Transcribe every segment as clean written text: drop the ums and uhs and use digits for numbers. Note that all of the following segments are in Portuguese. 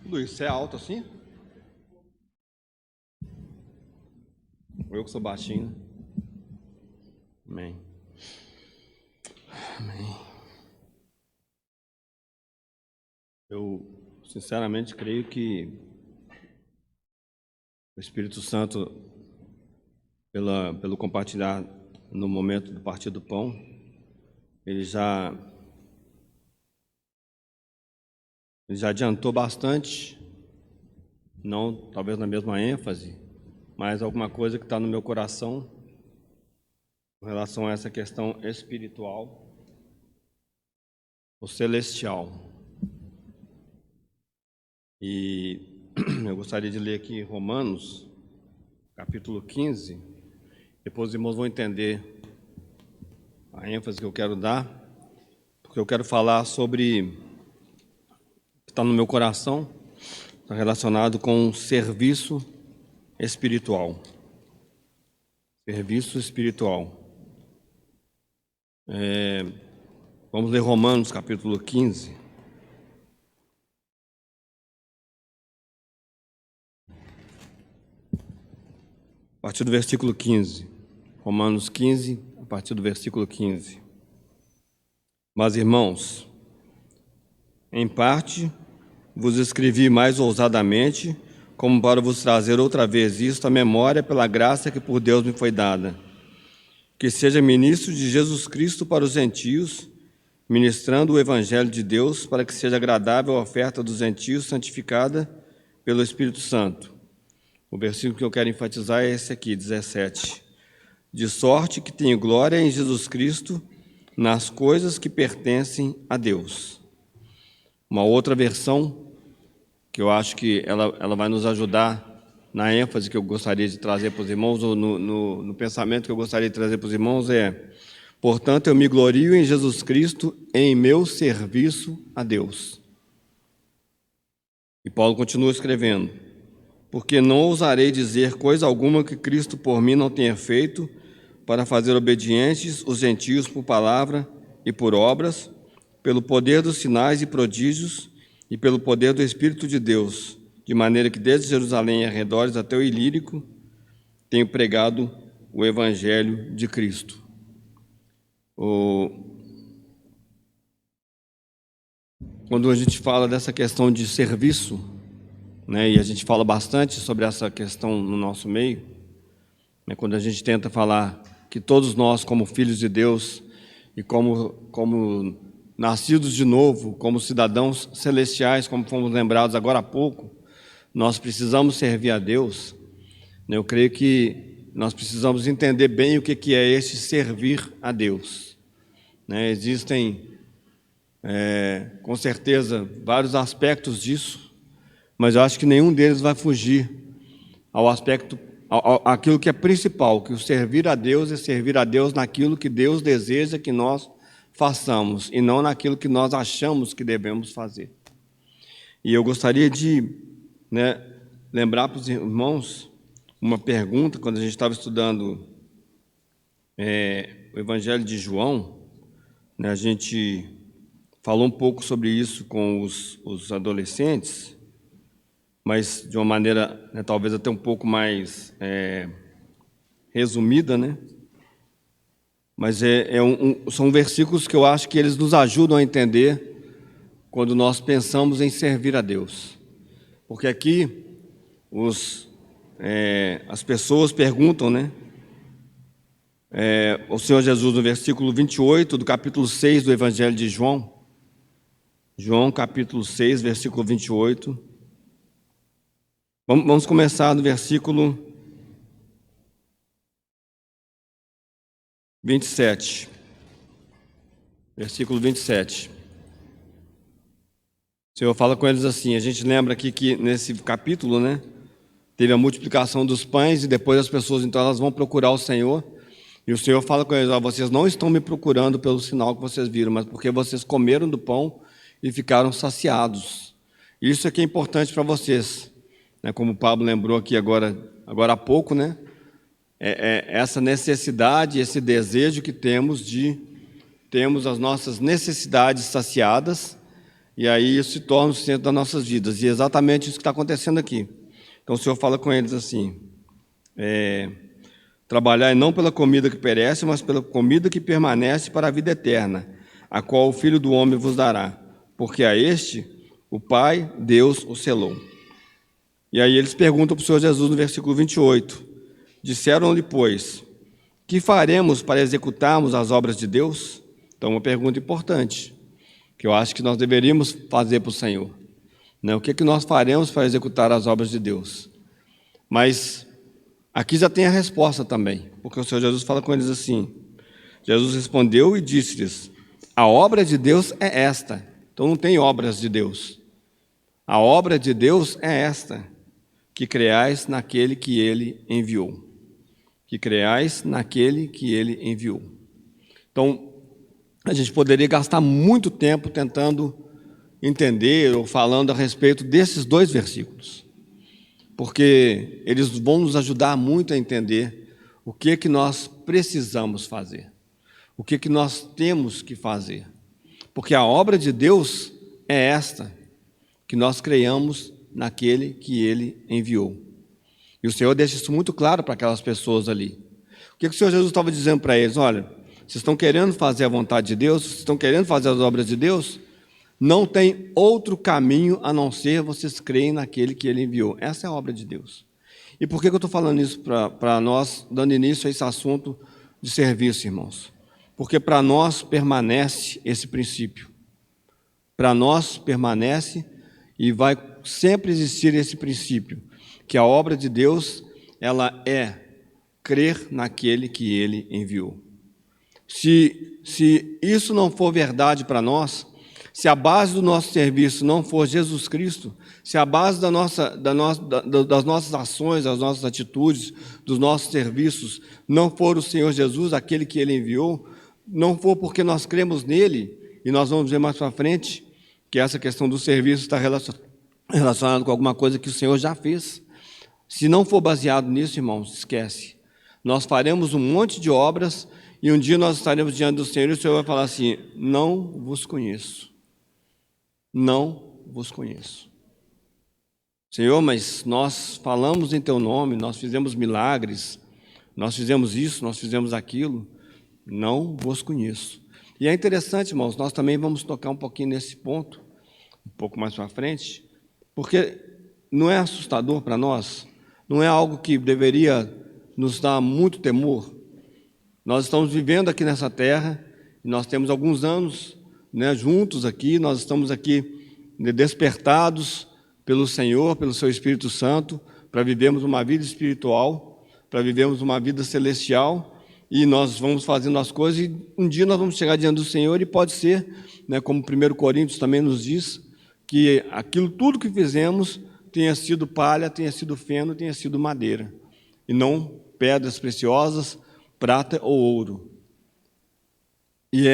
Luiz, você é alto assim? Eu que sou baixinho. Amém. Amém. Eu, sinceramente, creio que o Espírito Santo, pelo compartilhar no momento do partir do pão, ele já adiantou bastante, não talvez na mesma ênfase, mas alguma coisa que está no meu coração com relação a essa questão espiritual ou celestial. E eu gostaria de ler aqui Romanos, capítulo 15. Depois os irmãos vão entender a ênfase que eu quero dar, porque eu quero falar sobre o que está no meu coração, está relacionado com serviço espiritual. Serviço espiritual. Vamos ler Romanos, capítulo 15. A partir do versículo 15. Romanos 15, a partir do versículo 15. Mas, irmãos, em parte vos escrevi mais ousadamente, como para vos trazer outra vez isto à memória pela graça que por Deus me foi dada, que seja ministro de Jesus Cristo para os gentios, ministrando o Evangelho de Deus, para que seja agradável a oferta dos gentios, santificada pelo Espírito Santo. O versículo que eu quero enfatizar é esse aqui, 17. De sorte que tenho glória em Jesus Cristo nas coisas que pertencem a Deus. Uma outra versão, que eu acho que ela vai nos ajudar na ênfase que eu gostaria de trazer para os irmãos, ou no pensamento que eu gostaria de trazer para os irmãos é: portanto, eu me glorio em Jesus Cristo em meu serviço a Deus. E Paulo continua escrevendo: porque não ousarei dizer coisa alguma que Cristo por mim não tenha feito, para fazer obedientes os gentios por palavra e por obras, pelo poder dos sinais e prodígios e pelo poder do Espírito de Deus, de maneira que desde Jerusalém e arredores até o Ilírico tenho pregado o Evangelho de Cristo. Quando a gente fala dessa questão de serviço, né, e a gente fala bastante sobre essa questão no nosso meio, né, quando a gente tenta falar que todos nós, como filhos de Deus e como nascidos de novo, como cidadãos celestiais, como fomos lembrados agora há pouco, nós precisamos servir a Deus, né, eu creio que nós precisamos entender bem o que é esse servir a Deus. Né, existem, com certeza, vários aspectos disso, mas eu acho que nenhum deles vai fugir ao aspecto, aquilo que é principal, que o servir a Deus é servir a Deus naquilo que Deus deseja que nós façamos, e não naquilo que nós achamos que devemos fazer. E eu gostaria de, lembrar para os irmãos uma pergunta, quando a gente estava estudando o Evangelho de João, a gente falou um pouco sobre isso com os adolescentes, mas de uma maneira, talvez até um pouco mais resumida, né? Mas são versículos que eu acho que eles nos ajudam a entender quando nós pensamos em servir a Deus. Porque aqui as pessoas perguntam, né? O Senhor Jesus, no versículo 28 do capítulo 6 do Evangelho de João, João capítulo 6, versículo 28, vamos começar no versículo 27. Versículo 27. O Senhor fala com eles assim, a gente lembra aqui que nesse capítulo, né, teve a multiplicação dos pães e depois as pessoas, então, elas vão procurar o Senhor, e o Senhor fala com eles: vocês não estão me procurando pelo sinal que vocês viram, mas porque vocês comeram do pão e ficaram saciados. Isso é que é importante para vocês, né, como o Pablo lembrou aqui agora há pouco, né, essa necessidade, esse desejo que temos de termos as nossas necessidades saciadas e aí isso se torna o centro das nossas vidas. E é exatamente isso que está acontecendo aqui. Então o Senhor fala com eles assim: trabalhai não pela comida que perece, mas pela comida que permanece para a vida eterna, a qual o Filho do Homem vos dará, porque a este o Pai, Deus, o selou. E aí eles perguntam para o Senhor Jesus no versículo 28, disseram-lhe, pois, que faremos para executarmos as obras de Deus? Então, uma pergunta importante, que eu acho que nós deveríamos fazer para o Senhor. Né? O que nós faremos para executar as obras de Deus? Mas aqui já tem a resposta também, porque o Senhor Jesus fala com eles assim: Jesus respondeu e disse-lhes: a obra de Deus é esta. Então não tem obras de Deus. A obra de Deus é esta, que creais naquele que Ele enviou. Que creais naquele que Ele enviou. Então, a gente poderia gastar muito tempo tentando entender ou falando a respeito desses dois versículos, porque eles vão nos ajudar muito a entender o que nós precisamos fazer, o que nós temos que fazer, porque a obra de Deus é esta, que nós creiamos naquele que Ele enviou. E o Senhor deixa isso muito claro para aquelas pessoas ali. O que o Senhor Jesus estava dizendo para eles? Olha, vocês estão querendo fazer a vontade de Deus, vocês estão querendo fazer as obras de Deus, não tem outro caminho a não ser vocês creem naquele que Ele enviou. Essa é a obra de Deus. E por que eu estou falando isso para nós, dando início a esse assunto de serviço, irmãos? Porque para nós permanece esse princípio. Para nós permanece e vai sempre existir esse princípio, que a obra de Deus, ela é crer naquele que Ele enviou. Se isso não for verdade para nós, se a base do nosso serviço não for Jesus Cristo, se a base das nossas ações, das nossas atitudes, dos nossos serviços, não for o Senhor Jesus, aquele que Ele enviou, não for porque nós cremos nele, e nós vamos ver mais para frente, que essa questão do serviço está relacionada com alguma coisa que o Senhor já fez. Se não for baseado nisso, irmãos, esquece. Nós faremos um monte de obras e um dia nós estaremos diante do Senhor e o Senhor vai falar assim: não vos conheço. Não vos conheço. Senhor, mas nós falamos em Teu nome, nós fizemos milagres, nós fizemos isso, nós fizemos aquilo. Não vos conheço. E é interessante, irmãos, nós também vamos tocar um pouquinho nesse ponto, um pouco mais para frente, porque não é assustador para nós, não é algo que deveria nos dar muito temor. Nós estamos vivendo aqui nessa terra, e nós temos alguns anos, né, juntos aqui, nós estamos aqui despertados pelo Senhor, pelo Seu Espírito Santo, para vivermos uma vida espiritual, para vivermos uma vida celestial, e nós vamos fazendo as coisas, e um dia nós vamos chegar diante do Senhor, e pode ser, né, como 1 Coríntios também nos diz, que aquilo tudo que fizemos tenha sido palha, tenha sido feno, tenha sido madeira, e não pedras preciosas, prata ou ouro. E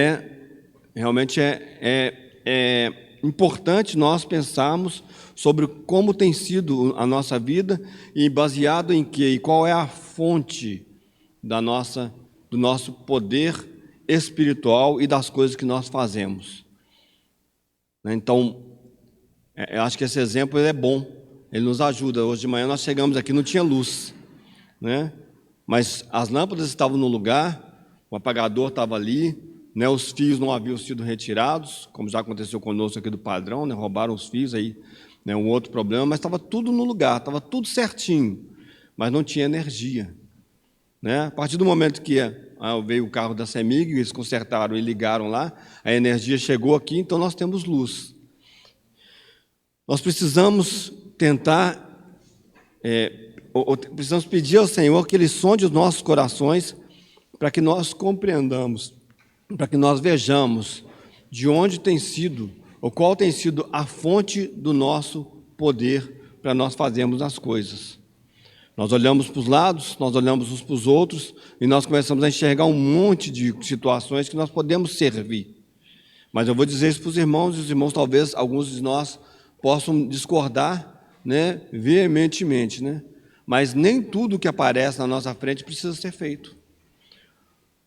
realmente é importante nós pensarmos sobre como tem sido a nossa vida, e baseado em quê? E qual é a fonte do nosso poder espiritual e das coisas que nós fazemos. Então, eu acho que esse exemplo é bom, ele nos ajuda. Hoje de manhã nós chegamos aqui, não tinha luz, né? Mas as lâmpadas estavam no lugar, o apagador estava ali, né? Os fios não haviam sido retirados, como já aconteceu conosco aqui do Padrão, né? Roubaram os fios aí, né? Um outro problema, mas estava tudo no lugar, estava tudo certinho, mas não tinha energia. Né? A partir do momento que veio o carro da CEMIG, eles consertaram e ligaram lá, a energia chegou aqui, então nós temos luz. Nós precisamos tentar, precisamos pedir ao Senhor que Ele sonde os nossos corações para que nós compreendamos, para que nós vejamos de onde tem sido, ou qual tem sido a fonte do nosso poder para nós fazermos as coisas. Nós olhamos para os lados, nós olhamos uns para os outros, e nós começamos a enxergar um monte de situações que nós podemos servir. Mas eu vou dizer isso para os irmãos, e os irmãos, talvez, alguns de nós, possam discordar, né, veementemente, né? Mas nem tudo que aparece na nossa frente precisa ser feito.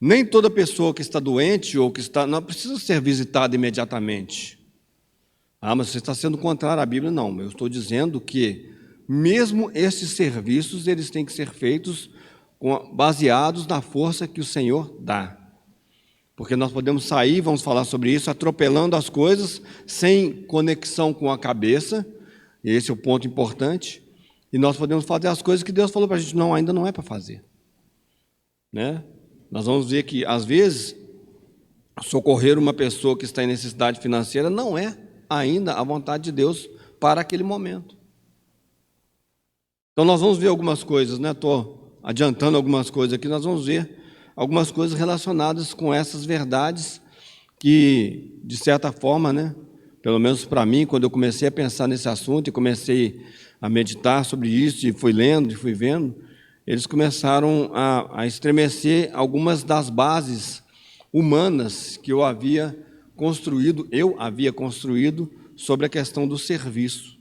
Nem toda pessoa que está doente ou que está não precisa ser visitada imediatamente. Ah, mas você está sendo contrário à Bíblia. Não, eu estou dizendo que mesmo esses serviços, eles têm que ser feitos baseados na força que o Senhor dá. Porque nós podemos sair, vamos falar sobre isso, atropelando as coisas, sem conexão com a cabeça, esse é o ponto importante, e nós podemos fazer as coisas que Deus falou para a gente, não, ainda não é para fazer. Né? Nós vamos ver que, às vezes, socorrer uma pessoa que está em necessidade financeira não é ainda a vontade de Deus para aquele momento. Então, nós vamos ver algumas coisas, né? Estou adiantando algumas coisas aqui, nós vamos ver algumas coisas relacionadas com essas verdades que, de certa forma, né, pelo menos para mim, quando eu comecei a pensar nesse assunto e comecei a meditar sobre isso, e fui lendo, e fui vendo, eles começaram a estremecer algumas das bases humanas que eu havia construído sobre a questão do serviço.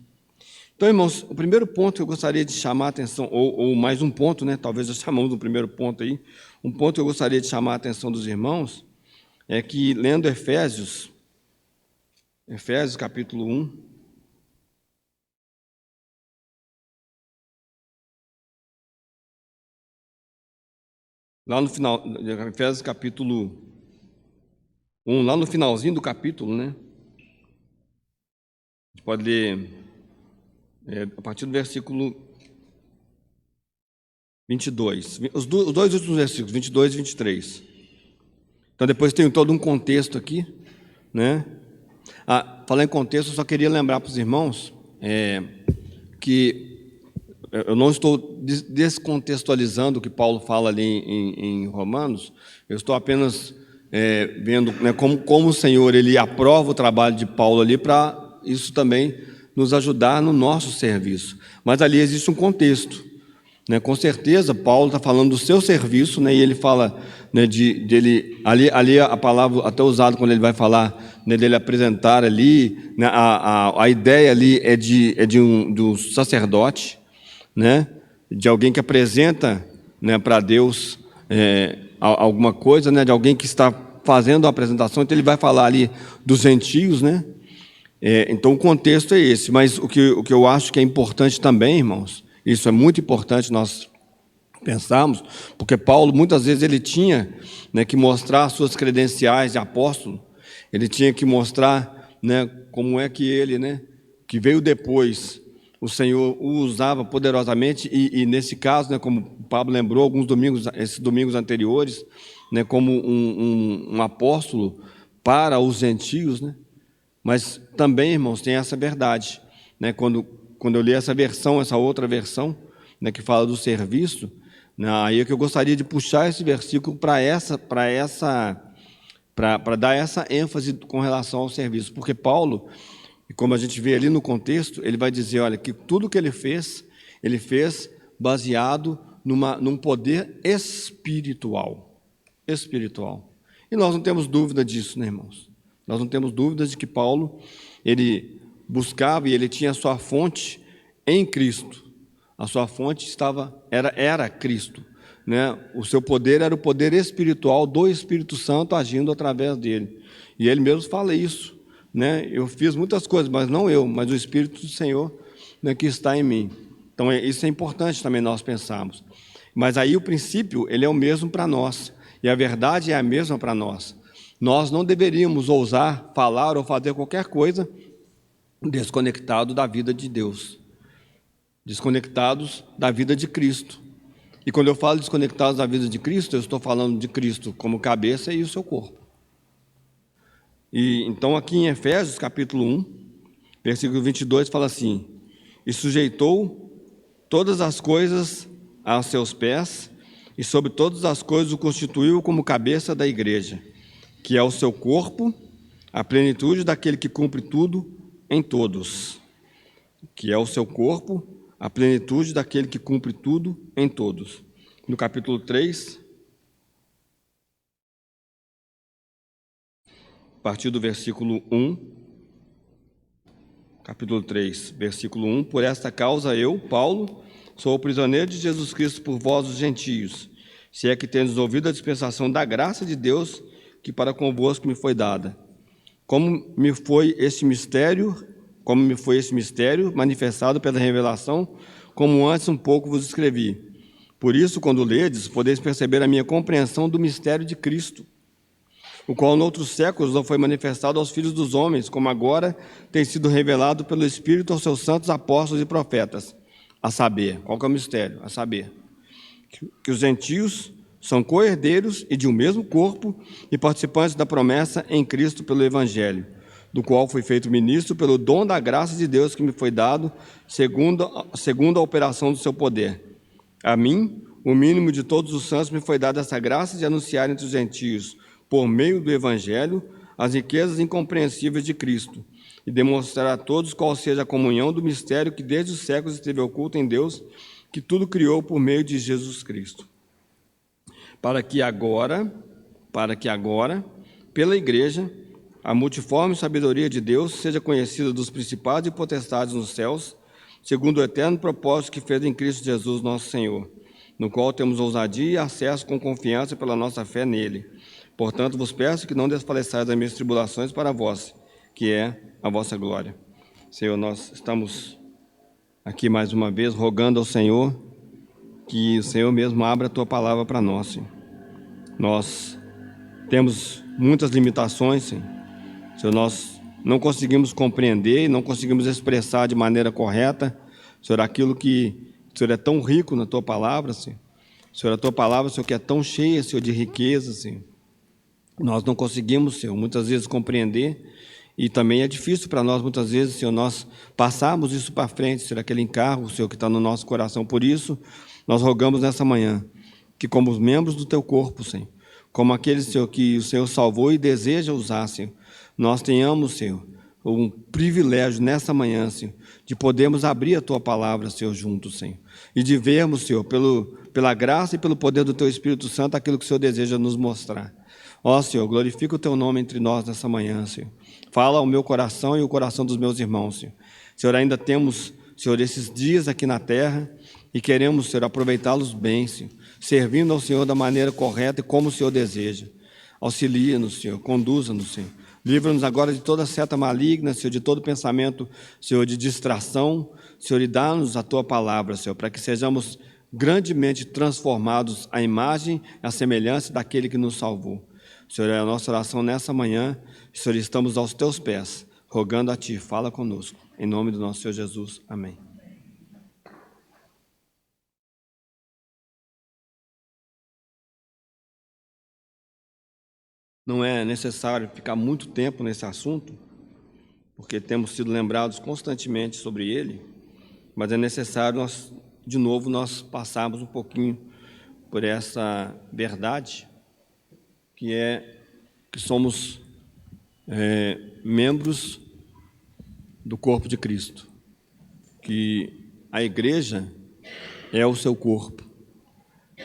Então, irmãos, o primeiro ponto que eu gostaria de chamar a atenção, ou mais um ponto, né? Talvez já chamamos do primeiro ponto aí, um ponto que eu gostaria de chamar a atenção dos irmãos, é que, lendo Efésios capítulo 1, lá no final, Efésios capítulo 1, lá no finalzinho do capítulo, né? A gente pode ler a partir do versículo 22, os dois últimos versículos, 22 e 23. Então, depois tem todo um contexto aqui, né? Falar em contexto, eu só queria lembrar para os irmãos que eu não estou descontextualizando o que Paulo fala ali em Romanos, eu estou apenas vendo, né, como o Senhor ele aprova o trabalho de Paulo ali para isso também nos ajudar no nosso serviço. Mas ali existe um contexto, né? Com certeza, Paulo está falando do seu serviço, né? E ele fala, né, ali a palavra até usada quando ele vai falar, né, dele apresentar ali, né, a ideia ali é de um sacerdote, né, de alguém que apresenta, né, para Deus alguma coisa, né, de alguém que está fazendo a apresentação. Então ele vai falar ali dos gentios, né? Então o contexto é esse, mas o que eu acho que é importante também, irmãos, isso é muito importante nós pensarmos, porque Paulo muitas vezes ele tinha, né, que mostrar suas credenciais de apóstolo, ele tinha que mostrar, né, como é que ele, né, que veio depois, o Senhor o usava poderosamente e nesse caso, né, como o Pablo lembrou esses domingos anteriores, né, como um apóstolo para os gentios, né? Mas também, irmãos, tem essa verdade, né? Quando eu li essa outra versão, né, que fala do serviço, né, aí é que eu gostaria de puxar esse versículo para dar essa ênfase com relação ao serviço, porque Paulo, como a gente vê ali no contexto, ele vai dizer, olha, que tudo que ele fez baseado num poder espiritual. E nós não temos dúvida disso, né, irmãos? Nós não temos dúvidas de que Paulo, ele buscava e ele tinha a sua fonte em Cristo. A sua fonte era Cristo, né? O seu poder era o poder espiritual do Espírito Santo agindo através dele. E ele mesmo fala isso, né? Eu fiz muitas coisas, mas não eu, mas o Espírito do Senhor, né, que está em mim. Então, isso é importante também nós pensarmos. Mas aí o princípio, ele é o mesmo para nós. E a verdade é a mesma para nós. Nós não deveríamos ousar falar ou fazer qualquer coisa desconectado da vida de Deus, desconectados da vida de Cristo. E quando eu falo desconectados da vida de Cristo, eu estou falando de Cristo como cabeça e o seu corpo. E então aqui em Efésios capítulo 1, versículo 22, fala assim: e sujeitou todas as coisas aos seus pés, e sobre todas as coisas o constituiu como cabeça da igreja, que é o seu corpo, a plenitude daquele que cumpre tudo em todos. Que é o seu corpo, a plenitude daquele que cumpre tudo em todos. No capítulo 3, a partir do versículo 1, capítulo 3, versículo 1, por esta causa eu, Paulo, sou o prisioneiro de Jesus Cristo por vós, os gentios, se é que tendes ouvido a dispensação da graça de Deus, que para convosco me foi dada. como me foi esse mistério manifestado pela revelação, como antes um pouco vos escrevi. Por isso, quando ledes, podeis perceber a minha compreensão do mistério de Cristo, o qual, noutros séculos, não foi manifestado aos filhos dos homens, como agora tem sido revelado pelo Espírito aos seus santos apóstolos e profetas. A saber, qual que é o mistério? A saber, que os gentios são co-herdeiros e de um mesmo corpo e participantes da promessa em Cristo pelo Evangelho, do qual fui feito ministro pelo dom da graça de Deus que me foi dado, segundo a operação do seu poder. A mim, o mínimo de todos os santos, me foi dada essa graça de anunciar entre os gentios, por meio do Evangelho, as riquezas incompreensíveis de Cristo, e demonstrar a todos qual seja a comunhão do mistério que desde os séculos esteve oculto em Deus, que tudo criou por meio de Jesus Cristo. Para que agora, pela Igreja, a multiforme sabedoria de Deus seja conhecida dos principados e potestades nos céus, segundo o eterno propósito que fez em Cristo Jesus, nosso Senhor, no qual temos ousadia e acesso com confiança pela nossa fé nele. Portanto, vos peço que não desfaleçais das minhas tribulações para vós, que é a vossa glória. Senhor, nós estamos aqui mais uma vez rogando ao Senhor que o Senhor mesmo abra a Tua palavra para nós, Senhor. Nós temos muitas limitações, Senhor. Senhor, nós não conseguimos compreender e não conseguimos expressar de maneira correta, Senhor, aquilo que o Senhor é tão rico na Tua palavra, Senhor. Senhor, a Tua palavra, Senhor, que é tão cheia, Senhor, de riqueza, Senhor. Nós não conseguimos, Senhor, muitas vezes compreender, e também é difícil para nós, muitas vezes, Senhor, nós passarmos isso para frente, Senhor, aquele encargo, Senhor, que está no nosso coração. Por isso, nós rogamos nessa manhã, que como os membros do Teu corpo, Senhor, como aqueles, Senhor, que o Senhor salvou e deseja usar, Senhor, nós tenhamos, Senhor, um privilégio nessa manhã, Senhor, de podermos abrir a Tua palavra, Senhor, juntos, Senhor, e de vermos, Senhor, pela graça e pelo poder do Teu Espírito Santo, aquilo que o Senhor deseja nos mostrar. Ó, Senhor, glorifica o Teu nome entre nós nessa manhã, Senhor. Fala ao meu coração e o coração dos meus irmãos, Senhor. Senhor, ainda temos, Senhor, esses dias aqui na terra e queremos, Senhor, aproveitá-los bem, Senhor, servindo ao Senhor da maneira correta e como o Senhor deseja. Auxilia-nos, Senhor, conduza-nos, Senhor. Livra-nos agora de toda seta maligna, Senhor, de todo pensamento, Senhor, de distração, Senhor, e dá-nos a Tua palavra, Senhor, para que sejamos grandemente transformados à imagem e à semelhança daquele que nos salvou. Senhor, é a nossa oração nessa manhã. Senhor, estamos aos Teus pés, rogando a Ti, fala conosco. Em nome do nosso Senhor Jesus. Amém. Não é necessário ficar muito tempo nesse assunto, porque temos sido lembrados constantemente sobre ele, mas é necessário, de novo, nós passarmos um pouquinho por essa verdade, que somos membros do corpo de Cristo, que a igreja é o seu corpo.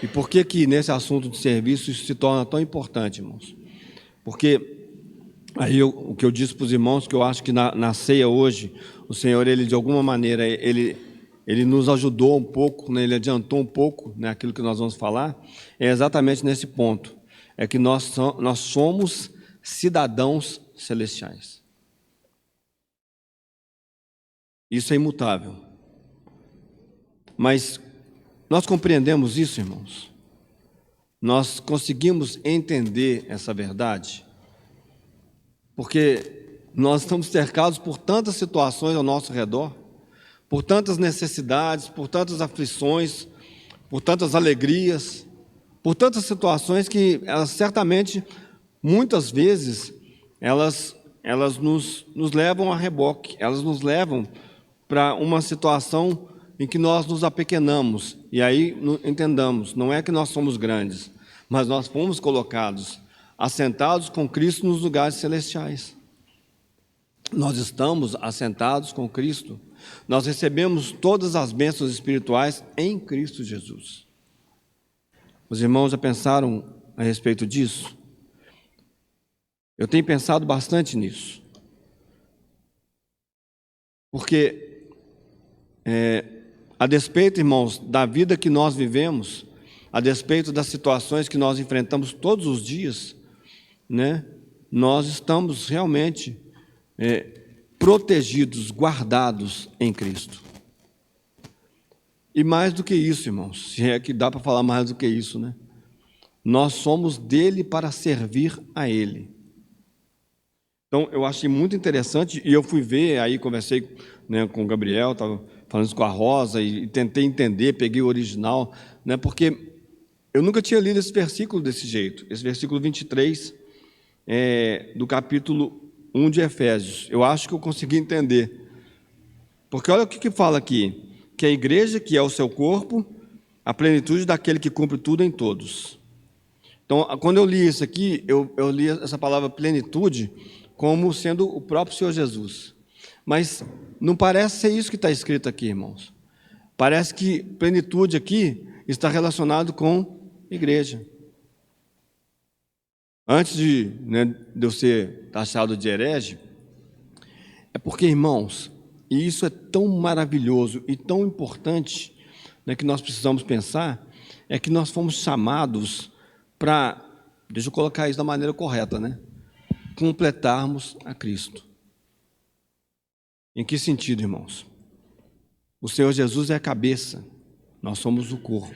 E por que nesse assunto de serviço isso se torna tão importante, irmãos? Porque aí o que eu disse para os irmãos, que eu acho que na ceia hoje, o Senhor, Ele de alguma maneira, Ele nos ajudou um pouco, né? Ele adiantou um pouco, né, aquilo que nós vamos falar, é exatamente nesse ponto. É que nós somos cidadãos celestiais. Isso é imutável. Mas nós compreendemos isso, irmãos? Nós conseguimos entender essa verdade? Porque nós estamos cercados por tantas situações ao nosso redor, por tantas necessidades, por tantas aflições, por tantas alegrias, por tantas situações que elas certamente, muitas vezes, elas nos levam a reboque, elas nos levam para uma situação em que nós nos apequenamos. E aí, entendamos, não é que nós somos grandes, mas nós fomos colocados, assentados com Cristo nos lugares celestiais. Nós estamos assentados com Cristo. Nós recebemos todas as bênçãos espirituais em Cristo Jesus. Os irmãos já pensaram a respeito disso? Eu tenho pensado bastante nisso. Porque, a despeito, irmãos, da vida que nós vivemos, a despeito das situações que nós enfrentamos todos os dias, né? nós estamos realmente protegidos, guardados em Cristo. E mais do que isso, irmãos, se é que dá para falar mais do que isso, né? Nós somos dele para servir a ele. Então, eu achei muito interessante, e eu fui ver, aí conversei, né, com o Gabriel, estava falando isso com a Rosa, e tentei entender, peguei o original, né, porque eu nunca tinha lido esse versículo desse jeito, esse versículo 23, do capítulo 1 de Efésios. Eu acho que eu consegui entender. Porque olha o que fala aqui, que a igreja, que é o seu corpo, a plenitude daquele que cumpre tudo em todos. Então, quando eu li isso aqui, eu li essa palavra plenitude como sendo o próprio Senhor Jesus. Mas não parece ser isso que está escrito aqui, irmãos. Parece que plenitude aqui está relacionado com igreja. Antes de eu ser taxado de herege, é porque, irmãos, e isso é tão maravilhoso e tão importante, né, que nós precisamos pensar, é que nós fomos chamados para, deixa eu colocar isso da maneira correta, né? Completarmos a Cristo. Em que sentido, irmãos? O Senhor Jesus é a cabeça, nós somos o corpo.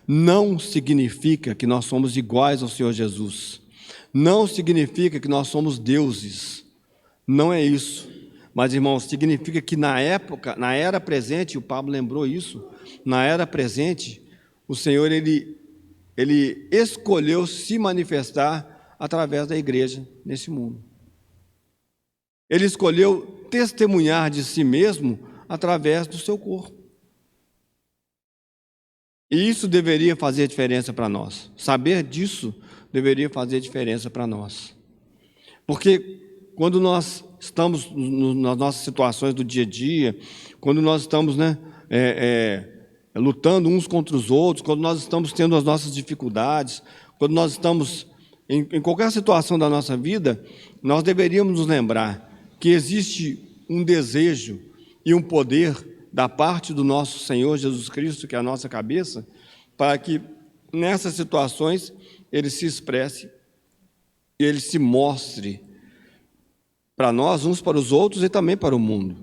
Não significa que nós somos iguais ao Senhor Jesus. Não significa que nós somos deuses. Não é isso. Mas, irmãos, significa que na época, na era presente, o Pablo lembrou isso, na era presente, o Senhor, ele escolheu se manifestar através da igreja nesse mundo. Ele escolheu testemunhar de si mesmo através do seu corpo. E isso deveria fazer diferença para nós. Saber disso deveria fazer diferença para nós. Porque quando nós estamos nas nossas situações do dia a dia, quando nós estamos, lutando uns contra os outros, quando nós estamos tendo as nossas dificuldades, quando nós estamos em qualquer situação da nossa vida, nós deveríamos nos lembrar que existe um desejo e um poder da parte do nosso Senhor Jesus Cristo, que é a nossa cabeça, para que nessas situações ele se expresse e ele se mostre para nós, uns para os outros e também para o mundo.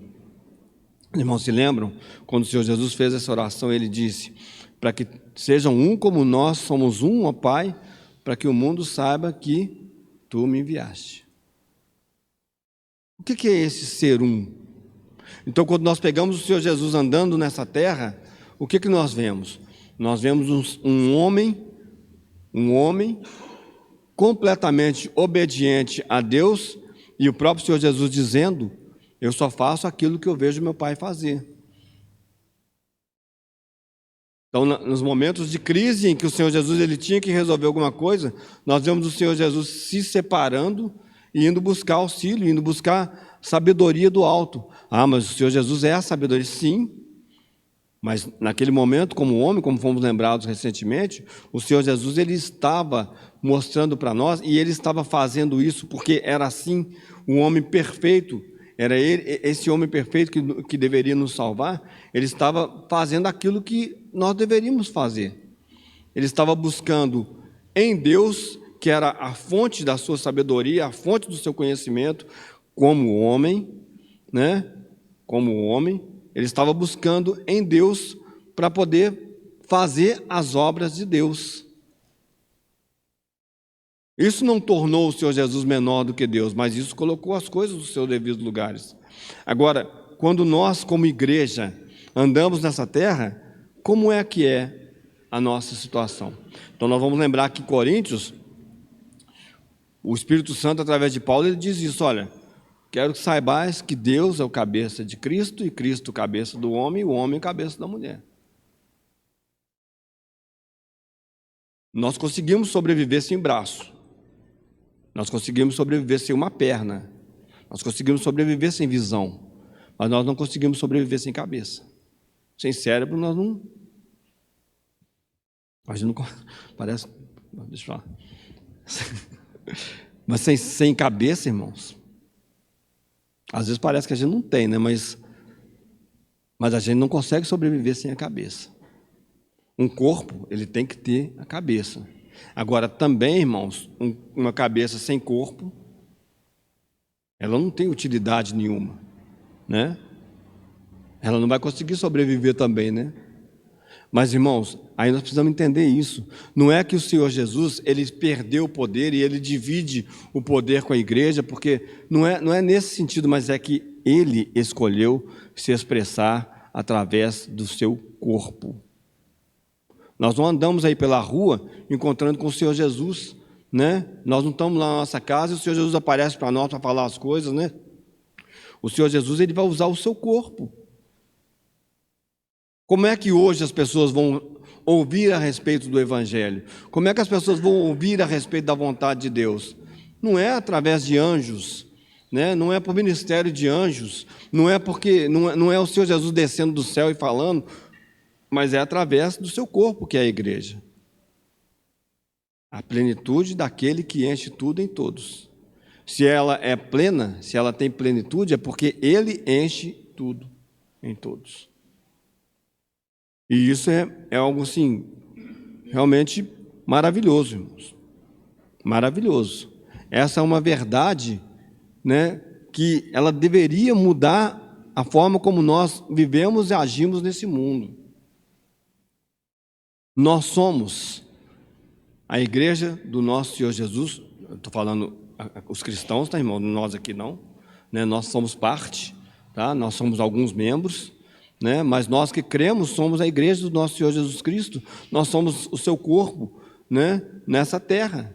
Irmãos, se lembram? Quando o Senhor Jesus fez essa oração, ele disse, para que sejam um como nós somos um, ó Pai, para que o mundo saiba que Tu me enviaste. O que é esse ser um? Então, quando nós pegamos o Senhor Jesus andando nessa terra, o que nós vemos? Nós vemos um homem completamente obediente a Deus, e o próprio Senhor Jesus dizendo, eu só faço aquilo que eu vejo meu Pai fazer. Então, nos momentos de crise em que o Senhor Jesus ele tinha que resolver alguma coisa, nós vemos o Senhor Jesus se separando e indo buscar auxílio, indo buscar sabedoria do alto. Ah, mas o Senhor Jesus é a sabedoria, sim. Mas naquele momento, como homem, como fomos lembrados recentemente, o Senhor Jesus ele estava mostrando para nós, e ele estava fazendo isso porque era assim, um homem perfeito, era ele, esse homem perfeito que deveria nos salvar, ele estava fazendo aquilo que nós deveríamos fazer. Ele estava buscando em Deus, que era a fonte da sua sabedoria, a fonte do seu conhecimento, como homem, né? Como homem, ele estava buscando em Deus para poder fazer as obras de Deus. Isso não tornou o Senhor Jesus menor do que Deus, mas isso colocou as coisas nos seus devidos lugares. Agora, quando nós, como igreja, andamos nessa terra, como é que é a nossa situação? Então, nós vamos lembrar que em Coríntios, o Espírito Santo, através de Paulo, ele diz isso, olha, quero que saibais que Deus é o cabeça de Cristo, e Cristo o cabeça do homem, e o homem o cabeça da mulher. Nós conseguimos sobreviver sem braço. Nós conseguimos sobreviver sem uma perna. Nós conseguimos sobreviver sem visão. Mas nós não conseguimos sobreviver sem cabeça. Sem cérebro, nós não... Imagina, parece... Deixa eu falar. Mas sem cabeça, irmãos... Às vezes parece que a gente não tem, né? Mas a gente não consegue sobreviver sem a cabeça. Um corpo, ele tem que ter a cabeça. Agora, também, irmãos, uma cabeça sem corpo ela não tem utilidade nenhuma, né? Ela não vai conseguir sobreviver também, né? Mas, irmãos, aí nós precisamos entender isso. Não é que o Senhor Jesus, ele perdeu o poder e ele divide o poder com a igreja, porque não é nesse sentido, mas é que ele escolheu se expressar através do seu corpo. Nós não andamos aí pela rua encontrando com o Senhor Jesus, né? Nós não estamos lá na nossa casa e o Senhor Jesus aparece para nós para falar as coisas, né? O Senhor Jesus, ele vai usar o seu corpo. Como é que hoje as pessoas vão ouvir a respeito do Evangelho? Como é que as pessoas vão ouvir a respeito da vontade de Deus? Não é através de anjos, né? Não é por ministério de anjos, não é porque não é o Senhor Jesus descendo do céu e falando, mas é através do seu corpo, que é a igreja. A plenitude daquele que enche tudo em todos. Se ela é plena, se ela tem plenitude, é porque ele enche tudo em todos. E isso é algo assim, realmente maravilhoso, irmãos. Maravilhoso. Essa é uma verdade, né, que ela deveria mudar a forma como nós vivemos e agimos nesse mundo. Nós somos a igreja do nosso Senhor Jesus. Estou falando os cristãos, tá, irmão? Nós aqui não, né? Nós somos parte, tá? Nós somos alguns membros, né? Mas nós que cremos somos a igreja do nosso Senhor Jesus Cristo. Nós somos o seu corpo, né? Nessa terra.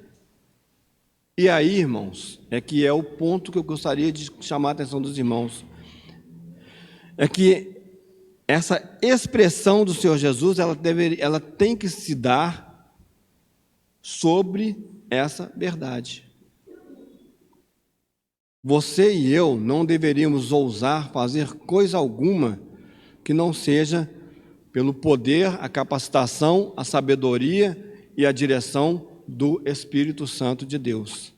E aí, irmãos, é que é o ponto que eu gostaria de chamar a atenção dos irmãos. É que essa expressão do Senhor Jesus, ela tem que se dar sobre essa verdade. Você e eu não deveríamos ousar fazer coisa alguma que não seja pelo poder, a capacitação, a sabedoria e a direção do Espírito Santo de Deus.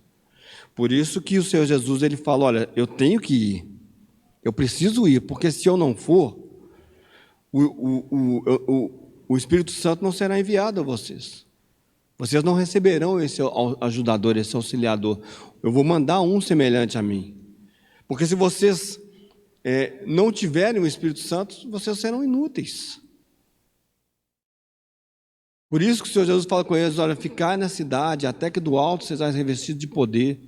Por isso que o Senhor Jesus, ele fala, olha, eu tenho que ir, eu preciso ir, porque se eu não for, o Espírito Santo não será enviado a vocês. Vocês não receberão esse ajudador, esse auxiliador. Eu vou mandar um semelhante a mim. Porque se vocês não tiverem o Espírito Santo, vocês serão inúteis. Por isso que o Senhor Jesus fala com eles, olha, ficai na cidade, até que do alto sejais revestidos de poder.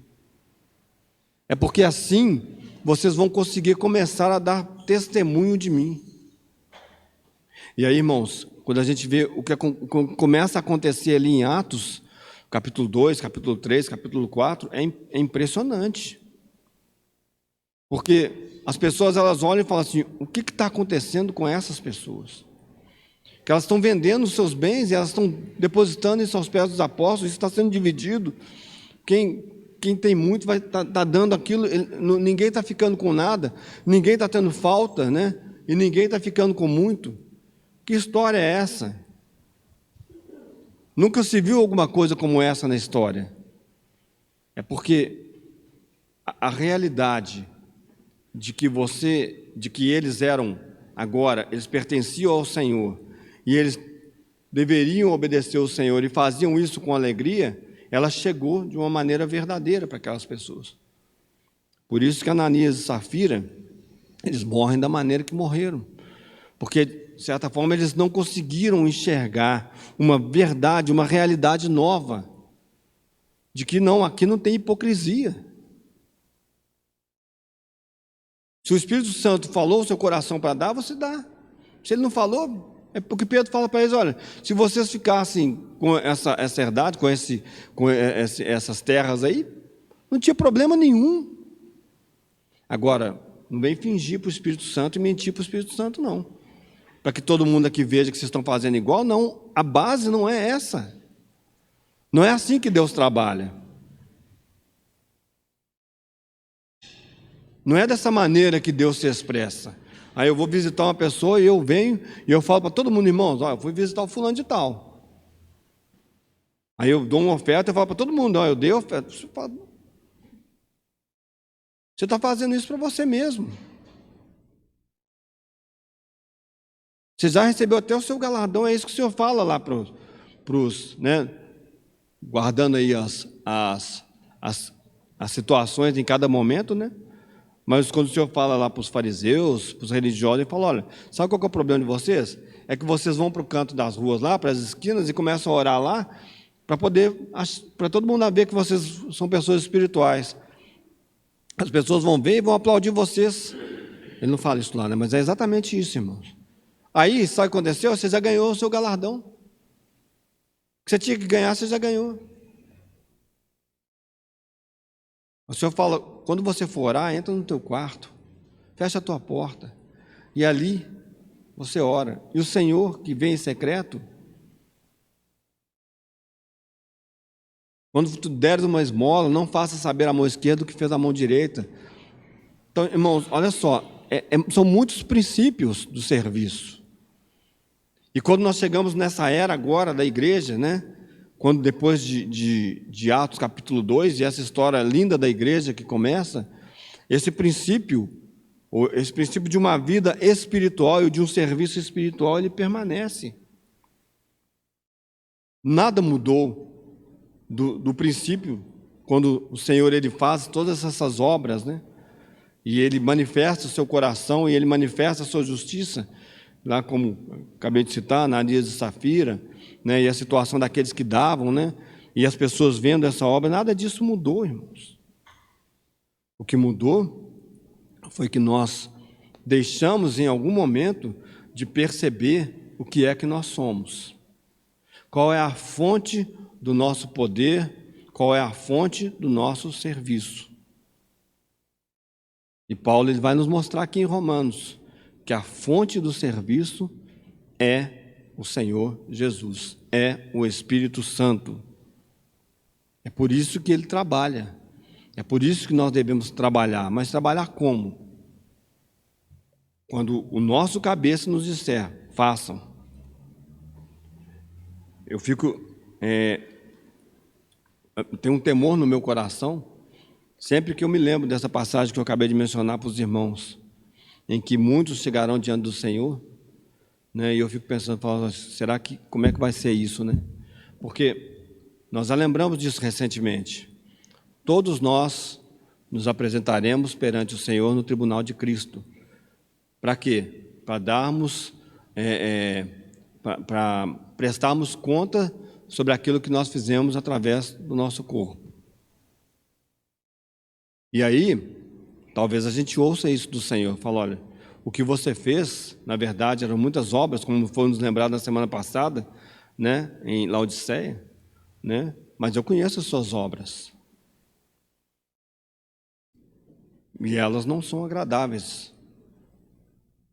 É porque assim vocês vão conseguir começar a dar testemunho de mim. E aí, irmãos, quando a gente vê o que começa a acontecer ali em Atos, capítulo 2, capítulo 3, capítulo 4, é impressionante. Porque as pessoas, elas olham e falam assim, o que está acontecendo com essas pessoas? Que elas estão vendendo os seus bens e elas estão depositando isso aos pés dos apóstolos, isso está sendo dividido. Quem tem muito vai estar dando aquilo, ninguém está ficando com nada, ninguém está tendo falta, né? E ninguém está ficando com muito. Que história é essa? Nunca se viu alguma coisa como essa na história. É porque a realidade de que eles eram agora, eles pertenciam ao Senhor, e eles deveriam obedecer ao Senhor e faziam isso com alegria, ela chegou de uma maneira verdadeira para aquelas pessoas. Por isso que Ananias e Safira, eles morrem da maneira que morreram. Porque, de certa forma, eles não conseguiram enxergar uma verdade, uma realidade nova, de que não, aqui não tem hipocrisia. Se o Espírito Santo falou o seu coração para dar, você dá. Se ele não falou, é porque Pedro fala para eles, olha, se vocês ficassem com essa herdade, com essas terras aí, não tinha problema nenhum. Agora, não vem fingir para o Espírito Santo e mentir para o Espírito Santo, não. Para que todo mundo aqui veja que vocês estão fazendo igual, não. A base não é essa. Não é assim que Deus trabalha. Não é dessa maneira que Deus se expressa. Aí eu vou visitar uma pessoa e eu venho e eu falo para todo mundo, irmãos, olha, eu fui visitar o fulano de tal. Aí eu dou uma oferta e falo para todo mundo, olha, eu dei oferta. Você está fazendo isso para você mesmo. Você já recebeu até o seu galardão, é isso que o Senhor fala lá para os, né, guardando aí as situações em cada momento, né? Mas quando o Senhor fala lá para os fariseus, para os religiosos, ele fala, olha, sabe qual que é o problema de vocês? É que vocês vão para o canto das ruas lá, para as esquinas, e começam a orar lá, para todo mundo ver que vocês são pessoas espirituais. As pessoas vão ver e vão aplaudir vocês. Ele não fala isso lá, né? Mas é exatamente isso, irmãos. Aí, sabe o que aconteceu? Você já ganhou o seu galardão. O que você tinha que ganhar, você já ganhou. O Senhor fala, quando você for orar, entra no teu quarto, fecha a tua porta, e ali você ora. E o Senhor, que vem em secreto, quando tu deres uma esmola, não faça saber a mão esquerda o que fez a mão direita. Então, irmãos, olha só, são muitos princípios do serviço. E quando nós chegamos nessa era agora da igreja, né? Quando depois de Atos capítulo 2, e essa história linda da igreja que começa, esse princípio de uma vida espiritual e de um serviço espiritual, ele permanece. Nada mudou do princípio, quando o Senhor ele faz todas essas obras, né? E ele manifesta o seu coração, e ele manifesta a sua justiça, lá como acabei de citar, Ananias e Safira, né? E a situação daqueles que davam, né? E as pessoas vendo essa obra, nada disso mudou, irmãos. O que mudou foi que nós deixamos em algum momento de perceber o que é que nós somos. Qual é a fonte do nosso poder, qual é a fonte do nosso serviço. E Paulo ele vai nos mostrar aqui em Romanos que a fonte do serviço é o Senhor Jesus, é o Espírito Santo. É por isso que ele trabalha, é por isso que nós devemos trabalhar, mas trabalhar como? Quando o nosso cabeça nos disser, façam. Eu tenho um temor no meu coração, sempre que eu me lembro dessa passagem que eu acabei de mencionar para os irmãos, em que muitos chegarão diante do Senhor, né? E eu fico pensando, será que, como é que vai ser isso, né? Porque nós já lembramos disso recentemente. Todos nós nos apresentaremos perante o Senhor no tribunal de Cristo. Para quê? Para darmos, para prestarmos conta sobre aquilo que nós fizemos através do nosso corpo. E aí, talvez a gente ouça isso do Senhor, fala, olha, o que você fez, na verdade, eram muitas obras, como foi nos lembrado na semana passada, né, em Laodiceia, né, mas eu conheço as suas obras. E elas não são agradáveis.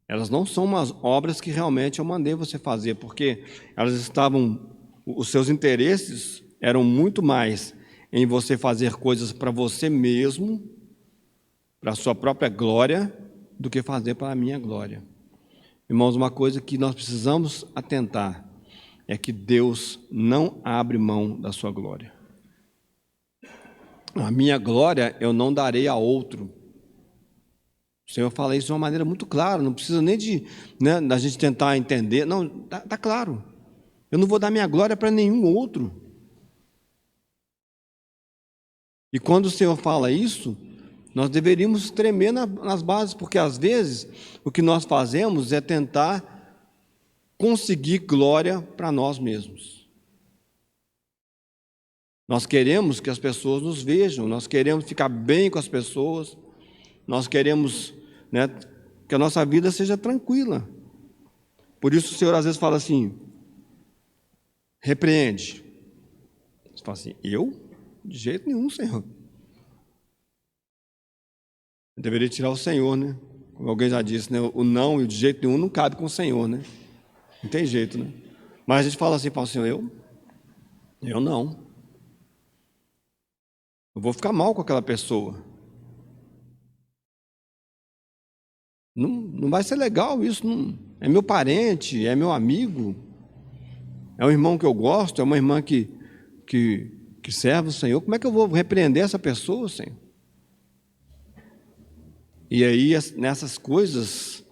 Elas não são umas obras que realmente eu mandei você fazer, porque elas estavam, os seus interesses eram muito mais em você fazer coisas para você mesmo, para a sua própria glória, do que fazer para a minha glória. Irmãos, uma coisa que nós precisamos atentar é que Deus não abre mão da sua glória. A minha glória eu não darei a outro. O Senhor fala isso de uma maneira muito clara, não precisa nem da gente tentar entender. Não, está claro. Eu não vou dar minha glória para nenhum outro. E quando o Senhor fala isso, nós deveríamos tremer nas bases, porque às vezes o que nós fazemos é tentar conseguir glória para nós mesmos. Nós queremos que as pessoas nos vejam, nós queremos ficar bem com as pessoas, nós queremos, né, que a nossa vida seja tranquila. Por isso o Senhor às vezes fala assim, repreende. Você fala assim, eu? De jeito nenhum, Senhor. Eu deveria tirar o Senhor, né? Como alguém já disse, né? O não e o de jeito nenhum não cabe com o Senhor, né? Não tem jeito, né? Mas a gente fala assim para o Senhor, eu não. Eu vou ficar mal com aquela pessoa. Não vai ser legal isso. Não. É meu parente, é meu amigo, é um irmão que eu gosto, é uma irmã que serve o Senhor. Como é que eu vou repreender essa pessoa, Senhor? E aí, nessas coisas,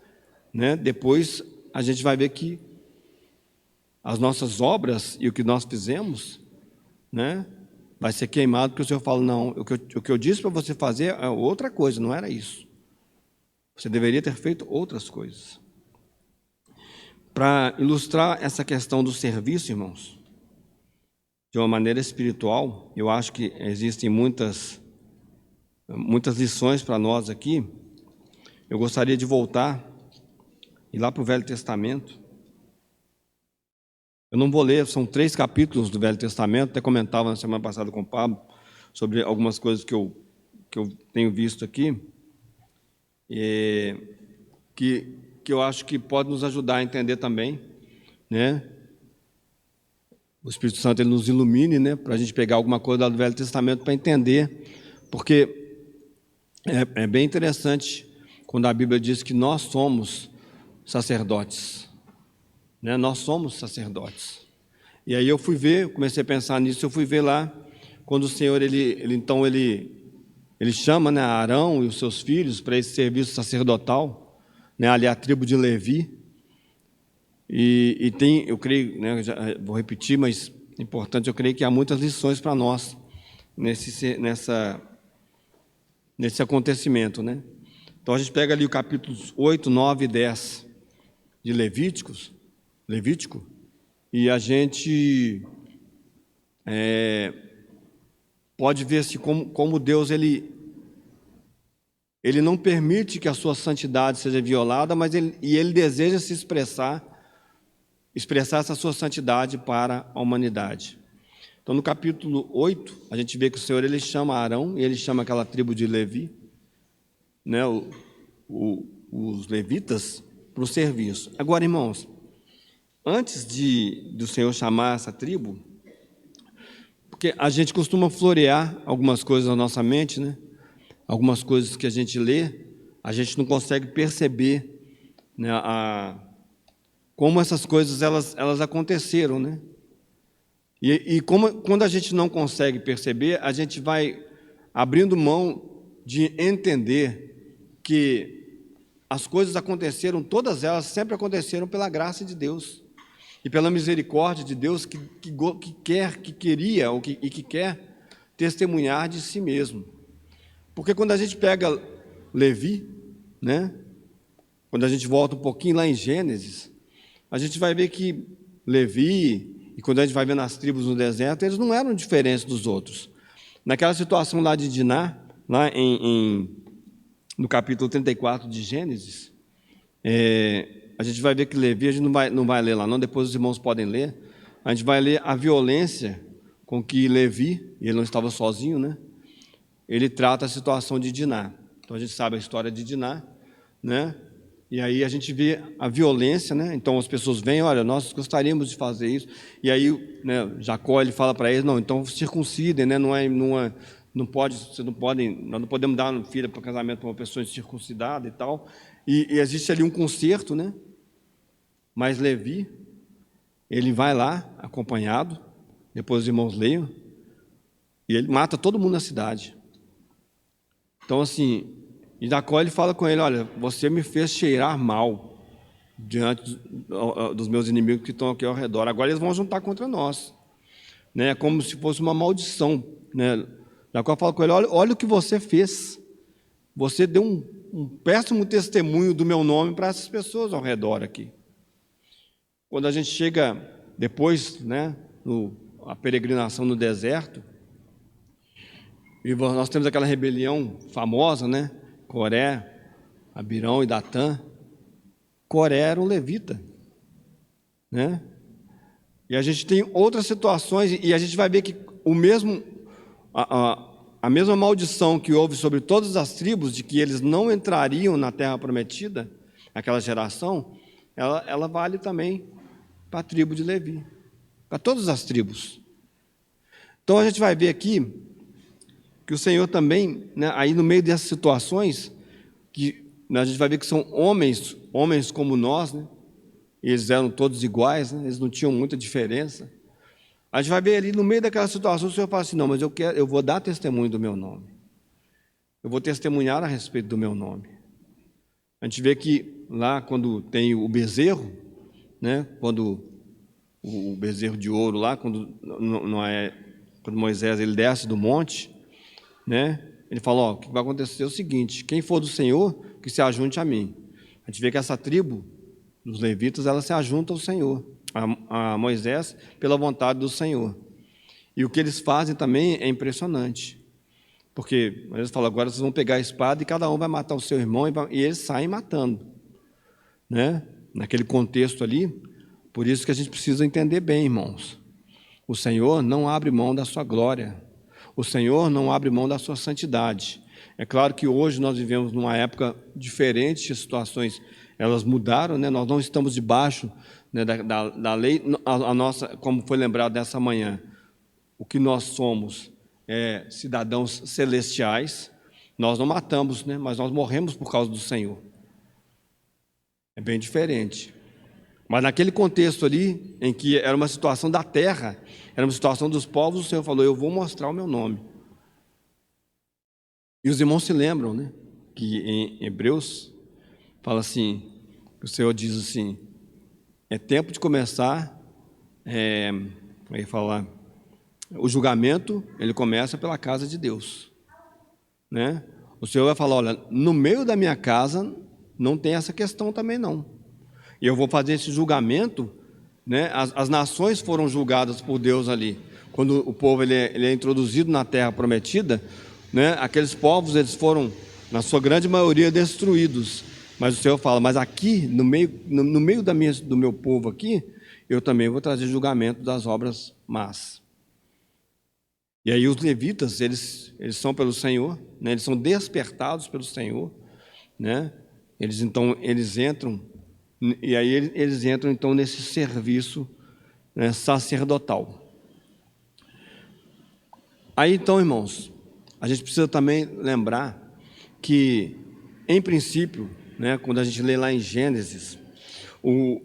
né, depois a gente vai ver que as nossas obras e o que nós fizemos, né, vai ser queimado, porque o Senhor fala, não, o que eu disse para você fazer é outra coisa, não era isso. Você deveria ter feito outras coisas. Para ilustrar essa questão do serviço, irmãos, de uma maneira espiritual, eu acho que existem muitas lições para nós aqui. Eu gostaria de voltar e lá para o Velho Testamento. Eu não vou ler, são 3 capítulos do Velho Testamento, até comentava na semana passada com o Pablo sobre algumas coisas que eu tenho visto aqui, que eu acho que pode nos ajudar a entender também, né? O Espírito Santo ele nos ilumine, né? Para a gente pegar alguma coisa lá do Velho Testamento para entender, porque é bem interessante quando a Bíblia diz que nós somos sacerdotes, né? Nós somos sacerdotes. E aí eu fui ver, comecei a pensar nisso, eu fui ver lá, quando o Senhor, ele chama, né, Arão e os seus filhos para esse serviço sacerdotal, né, ali a tribo de Levi, e tem, eu creio, né, vou repetir, mas é importante, eu creio que há muitas lições para nós nesse acontecimento, né? Então a gente pega ali o capítulos 8, 9 e 10 de Levítico, e a gente pode ver se como Deus ele não permite que a sua santidade seja violada, mas ele deseja se expressar essa sua santidade para a humanidade. Então, no capítulo 8, a gente vê que o Senhor ele chama Arão e ele chama aquela tribo de Levi, né, os levitas, para o serviço. Agora, irmãos, antes do Senhor chamar essa tribo, porque a gente costuma florear algumas coisas na nossa mente, né? Algumas coisas que a gente lê, a gente não consegue perceber, né, como essas coisas elas aconteceram, né? E quando a gente não consegue perceber, a gente vai abrindo mão de entender que as coisas aconteceram, todas elas sempre aconteceram pela graça de Deus e pela misericórdia de Deus que queria e que quer testemunhar de si mesmo. Porque quando a gente pega Levi, né, quando a gente volta um pouquinho lá em Gênesis, a gente vai ver que Levi, e quando a gente vai vendo as tribos no deserto, eles não eram diferentes dos outros. Naquela situação lá de Diná, lá no capítulo 34 de Gênesis, a gente vai ver que Levi, a gente não vai ler lá não, depois os irmãos podem ler, a gente vai ler a violência com que Levi, e ele não estava sozinho, né? Ele trata a situação de Diná. Então a gente sabe a história de Diná, né? E aí a gente vê a violência, né? Então as pessoas vêm, olha, nós gostaríamos de fazer isso. E aí, né, Jacó ele fala para eles, não, então circuncidem, né? Não pode, vocês não podem, nós não podemos dar uma filha para casamento para uma pessoa circuncidada e tal. E existe ali um conserto, né? Mas Levi, ele vai lá acompanhado, depois os irmãos leiam, e ele mata todo mundo na cidade. Então, assim, e Jacó ele fala com ele, olha, você me fez cheirar mal diante dos meus inimigos que estão aqui ao redor. Agora eles vão juntar contra nós, né? Como se fosse uma maldição, né? Jacó fala com ele, olha o que você fez. Você deu um péssimo testemunho do meu nome para essas pessoas ao redor aqui. Quando a gente chega depois, né, a peregrinação no deserto, e nós temos aquela rebelião famosa, né? Coré, Abirão e Datã. Coré era um levita, né? E a gente tem outras situações, e a gente vai ver que a mesma maldição que houve sobre todas as tribos, de que eles não entrariam na terra prometida, aquela geração, ela vale também para a tribo de Levi, para todas as tribos. Então a gente vai ver aqui que o Senhor também, né, aí no meio dessas situações, que a gente vai ver que são homens como nós, né, eles eram todos iguais, né, eles não tinham muita diferença. A gente vai ver ali no meio daquela situação, o Senhor fala assim, não, mas eu vou dar testemunho do meu nome. Eu vou testemunhar a respeito do meu nome. A gente vê que lá quando tem o bezerro, né, quando o bezerro de ouro lá, quando Moisés ele desce do monte, né? Ele fala, o que vai acontecer é o seguinte, quem for do Senhor que se ajunte a mim. A gente vê que essa tribo dos levitas, ela se ajunta ao Senhor, a Moisés, pela vontade do Senhor. E o que eles fazem também é impressionante. Porque eles falam, agora vocês vão pegar a espada e cada um vai matar o seu irmão, e eles saem matando, né? Naquele contexto ali. Por isso que a gente precisa entender bem, irmãos. O Senhor não abre mão da sua glória. O Senhor não abre mão da sua santidade. É claro que hoje nós vivemos numa época diferente, as situações elas mudaram, né? Nós não estamos debaixo, né, da lei. A nossa, como foi lembrado nessa manhã, o que nós somos é cidadãos celestiais. Nós não matamos, né? Mas nós morremos por causa do Senhor. É bem diferente. Mas naquele contexto ali, em que era uma situação da terra, era uma situação dos povos, o Senhor falou, eu vou mostrar o meu nome. E os irmãos se lembram, né, que em Hebreus, fala assim, o Senhor diz assim, é tempo de começar, o julgamento, ele começa pela casa de Deus, né? O Senhor vai falar, olha, no meio da minha casa, não tem essa questão também não. E eu vou fazer esse julgamento, né? As nações foram julgadas por Deus ali. Quando o povo ele é introduzido na terra prometida, né? Aqueles povos eles foram, na sua grande maioria, destruídos. Mas o Senhor fala, mas aqui, no meio do meu povo aqui, eu também vou trazer julgamento das obras más. E aí os levitas, eles são pelo Senhor, né? Eles são despertados pelo Senhor, né? Eles entram, e aí eles entram então nesse serviço, né, sacerdotal. Aí então, irmãos, a gente precisa também lembrar que, em princípio, né, quando a gente lê lá em Gênesis,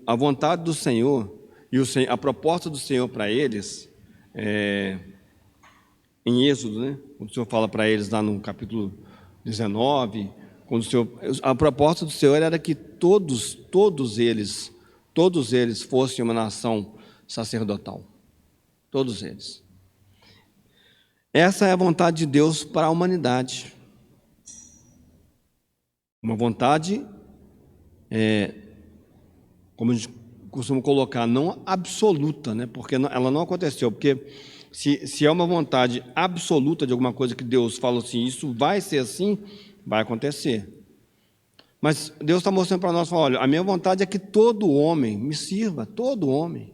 a vontade do Senhor e a proposta do Senhor para eles, em Êxodo, né, quando o Senhor fala para eles lá no capítulo 19, a proposta do Senhor era que todos eles fossem uma nação sacerdotal. Todos eles. Essa é a vontade de Deus para a humanidade. Uma vontade, como a gente costuma colocar, não absoluta, né? Porque ela não aconteceu. Porque se é uma vontade absoluta de alguma coisa que Deus fala assim, isso vai ser assim, vai acontecer. Mas Deus está mostrando para nós, olha, a minha vontade é que todo homem me sirva, todo homem.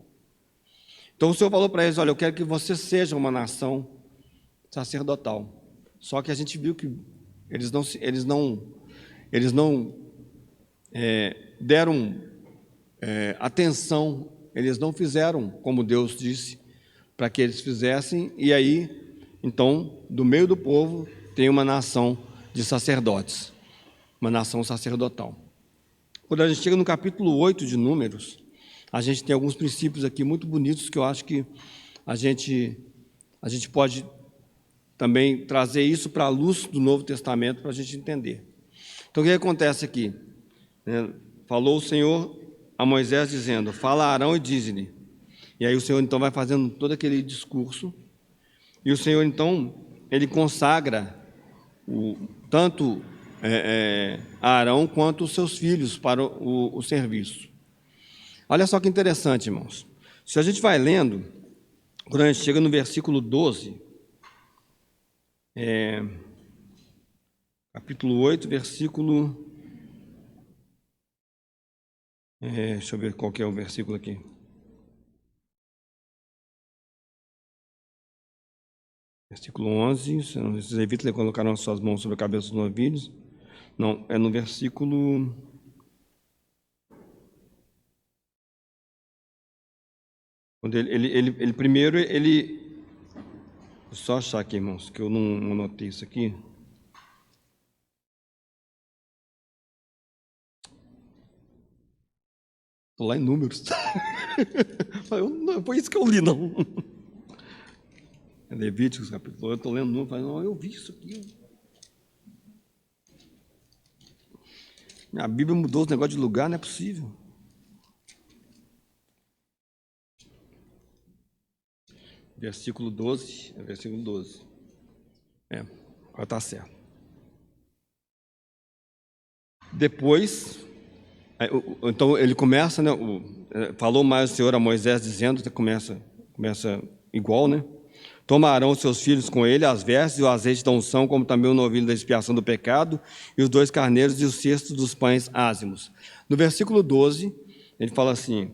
Então o Senhor falou para eles, olha, eu quero que você seja uma nação sacerdotal. Só que a gente viu que eles não deram atenção, eles não fizeram como Deus disse para que eles fizessem, e aí, então, do meio do povo tem uma nação de sacerdotes, uma nação sacerdotal. Quando a gente chega no capítulo 8 de Números, a gente tem alguns princípios aqui muito bonitos que eu acho que a gente pode também trazer isso para a luz do Novo Testamento para a gente entender. Então, o que acontece aqui? Falou o Senhor a Moisés dizendo, fala a Arão e diz-lhe. E aí o Senhor então vai fazendo todo aquele discurso, e o Senhor então, ele consagra tanto Arão quanto os seus filhos para o serviço. Olha só que interessante, irmãos. Se a gente vai lendo, quando a gente chega no versículo 12, capítulo 8, versículo... deixa eu ver qual que é o versículo aqui. Versículo 11, os levitas colocaram suas mãos sobre a cabeça dos novilhos. Não, é no versículo... Quando ele primeiro, Vou só achar aqui, irmãos, que eu não anotei isso aqui. Estou lá em Números. Não foi isso que eu li, não. É Levíticos, capítulo 8, eu estou lendo Números, falei, não, eu vi isso aqui. A Bíblia mudou os negócios de lugar, não é possível. Versículo 12, versículo 12. Agora está certo. Depois, então ele começa, né? Falou mais o Senhor a Moisés dizendo, começa igual, né? Toma Arão os seus filhos com ele, as vestes e o azeite da unção, como também o novilho da expiação do pecado, e os 2 carneiros e os cestos dos pães ázimos. No versículo 12, ele fala assim: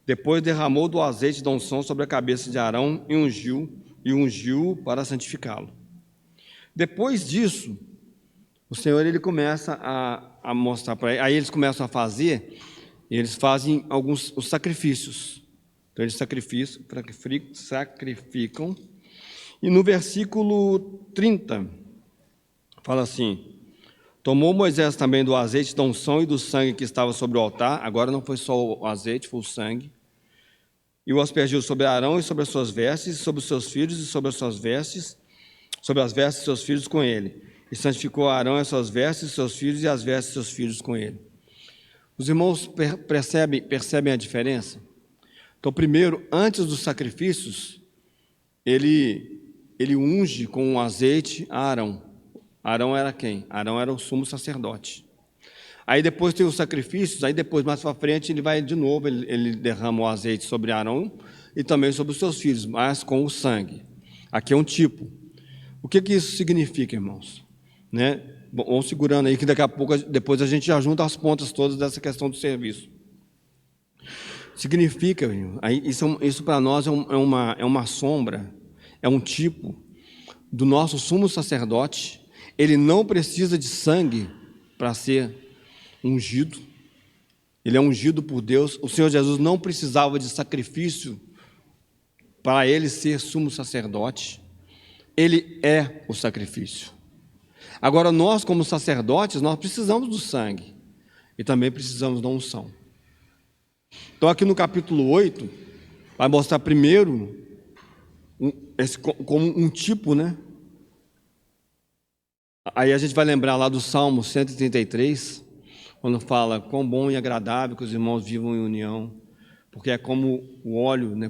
depois derramou do azeite da unção sobre a cabeça de Arão e ungiu para santificá-lo. Depois disso, o Senhor ele começa a mostrar para ele, aí eles começam a fazer, e eles fazem os sacrifícios. Então eles sacrificam. E no versículo 30, fala assim: tomou Moisés também do azeite da unção e do sangue que estava sobre o altar, agora não foi só o azeite, foi o sangue, e o aspergiu sobre Arão e sobre as suas vestes, e sobre os seus filhos e sobre as suas vestes, sobre as vestes de seus filhos com ele. E santificou Arão e as suas vestes, seus filhos e as vestes de seus filhos com ele. Os irmãos percebem a diferença? Então, primeiro, antes dos sacrifícios, ele unge com o azeite a Arão. Arão era quem? Arão era o sumo sacerdote. Aí depois tem os sacrifícios, aí depois, mais para frente, ele vai de novo, ele derrama o azeite sobre Arão e também sobre os seus filhos, mas com o sangue. Aqui é um tipo. O que isso significa, irmãos? Né? Bom, vamos segurando aí, que daqui a pouco, depois a gente já junta as pontas todas dessa questão do serviço. Significa, isso para nós é uma sombra, é um tipo do nosso sumo sacerdote. Ele não precisa de sangue para ser ungido. Ele é ungido por Deus. O Senhor Jesus não precisava de sacrifício para ele ser sumo sacerdote. Ele é o sacrifício. Agora, nós, como sacerdotes, nós precisamos do sangue e também precisamos da unção. Então, aqui no capítulo 8, vai mostrar primeiro como um tipo, né? Aí a gente vai lembrar lá do Salmo 133, quando fala: quão bom e agradável que os irmãos vivam em união, porque é como o óleo, né?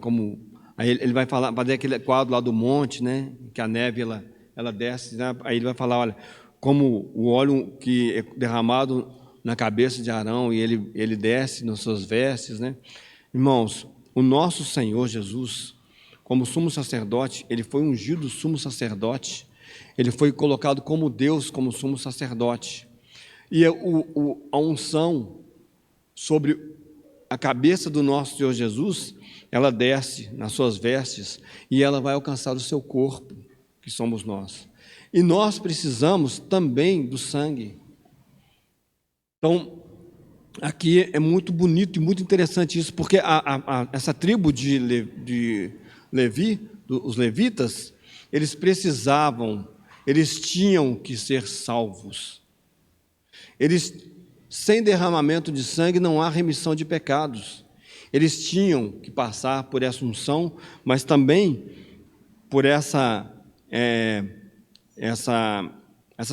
Aí ele vai falar, fazer aquele quadro lá do monte, né? Que a neve ela desce, né? Aí ele vai falar: olha, como o óleo que é derramado na cabeça de Arão e ele desce nas suas vestes, né? Irmãos, o nosso Senhor Jesus, como sumo sacerdote, ele foi ungido sumo sacerdote, ele foi colocado como Deus, como sumo sacerdote. E a unção sobre a cabeça do nosso Senhor Jesus, ela desce nas suas vestes e ela vai alcançar o seu corpo, que somos nós. E nós precisamos também do sangue. Então, aqui é muito bonito e muito interessante isso, porque essa tribo de Levi, os levitas, eles tinham que ser salvos. Sem derramamento de sangue não há remissão de pecados. Eles tinham que passar por essa unção, mas também por essa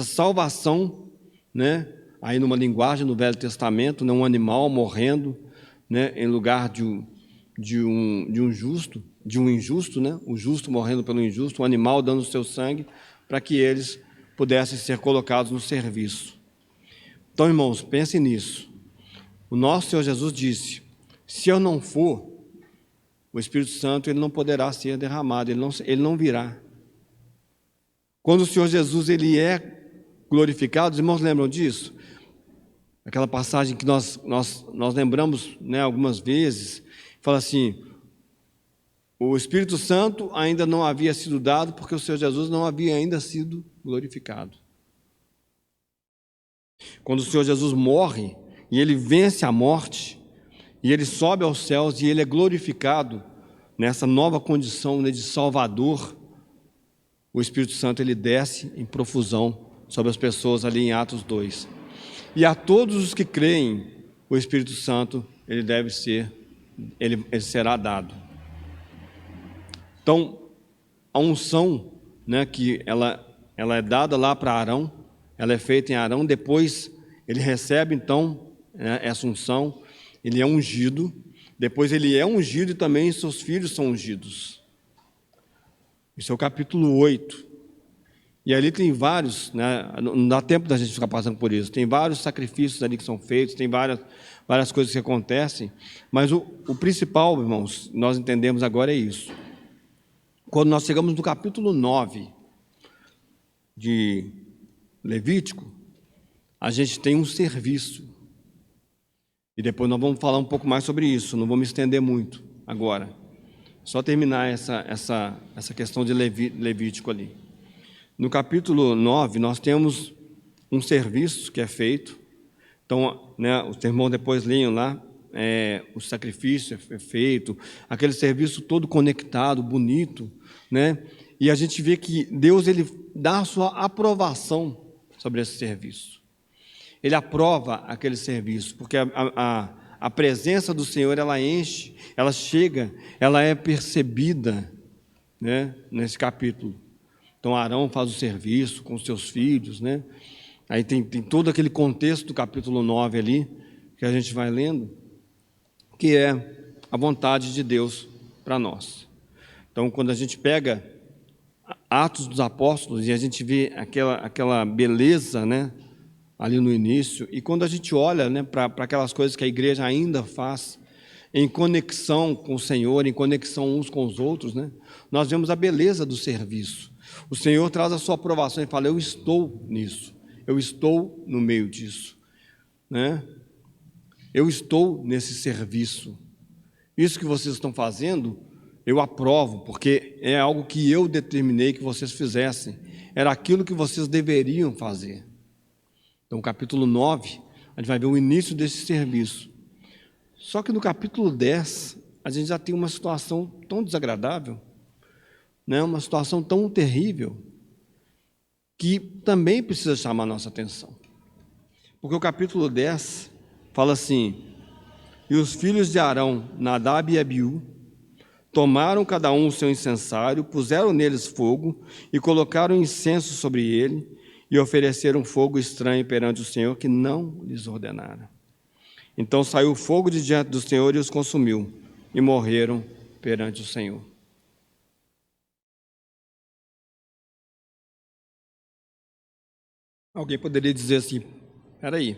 salvação, né? Aí numa linguagem no Velho Testamento, né? Um animal morrendo, né? Em lugar de um injusto, né? O justo morrendo pelo injusto, o animal dando o seu sangue para que eles pudessem ser colocados no serviço. Então, irmãos, pensem nisso. O nosso Senhor Jesus disse: se eu não for, o Espírito Santo ele não poderá ser derramado, ele não virá. Quando o Senhor Jesus ele é glorificado, os irmãos lembram disso? Aquela passagem que nós lembramos, né, algumas vezes, fala assim: o Espírito Santo ainda não havia sido dado porque o Senhor Jesus não havia ainda sido glorificado. Quando o Senhor Jesus morre e ele vence a morte, e ele sobe aos céus e ele é glorificado nessa nova condição, né, de Salvador, o Espírito Santo ele desce em profusão sobre as pessoas ali em Atos 2. E a todos os que creem, o Espírito Santo ele será dado. Então, a unção, né, que ela é dada lá para Arão, ela é feita em Arão, depois ele recebe então, né, essa unção, ele é ungido, depois ele é ungido e também seus filhos são ungidos. Isso é o capítulo 8. E ali tem vários, né, não dá tempo da gente ficar passando por isso, tem vários sacrifícios ali que são feitos, tem várias coisas que acontecem, mas o principal, irmãos, nós entendemos agora é isso. Quando nós chegamos no capítulo 9 de Levítico, a gente tem um serviço. E depois nós vamos falar um pouco mais sobre isso, não vou me estender muito agora. Só terminar essa questão de Levítico ali. No capítulo 9, nós temos um serviço que é feito. Então, né, os irmãos depois leiam lá, o sacrifício é feito, aquele serviço todo conectado, bonito, né? E a gente vê que Deus ele dá a sua aprovação sobre esse serviço. Ele aprova aquele serviço, porque a presença do Senhor, ela enche, ela chega, ela é percebida, né, nesse capítulo. Então, Arão faz o serviço com os seus filhos, né? Aí tem todo aquele contexto do capítulo 9 ali, que a gente vai lendo, que é a vontade de Deus para nós. Então, quando a gente pega Atos dos Apóstolos e a gente vê aquela beleza, né, ali no início, e quando a gente olha, né, para aquelas coisas que a igreja ainda faz, em conexão com o Senhor, em conexão uns com os outros, né, nós vemos a beleza do serviço. O Senhor traz a sua aprovação e fala: eu estou nisso, eu estou no meio disso, né? Eu estou nesse serviço. Isso que vocês estão fazendo, eu aprovo, porque é algo que eu determinei que vocês fizessem. Era aquilo que vocês deveriam fazer. Então, capítulo 9, a gente vai ver o início desse serviço. Só que no capítulo 10, a gente já tem uma situação tão desagradável, né? Uma situação tão terrível, que também precisa chamar a nossa atenção. Porque o capítulo 10 fala assim: e os filhos de Arão, Nadab e Abiú, tomaram cada um o seu incensário, puseram neles fogo e colocaram incenso sobre ele e ofereceram fogo estranho perante o Senhor, que não lhes ordenara. Então saiu fogo de diante do Senhor e os consumiu, e morreram perante o Senhor. Alguém poderia dizer assim: espera aí,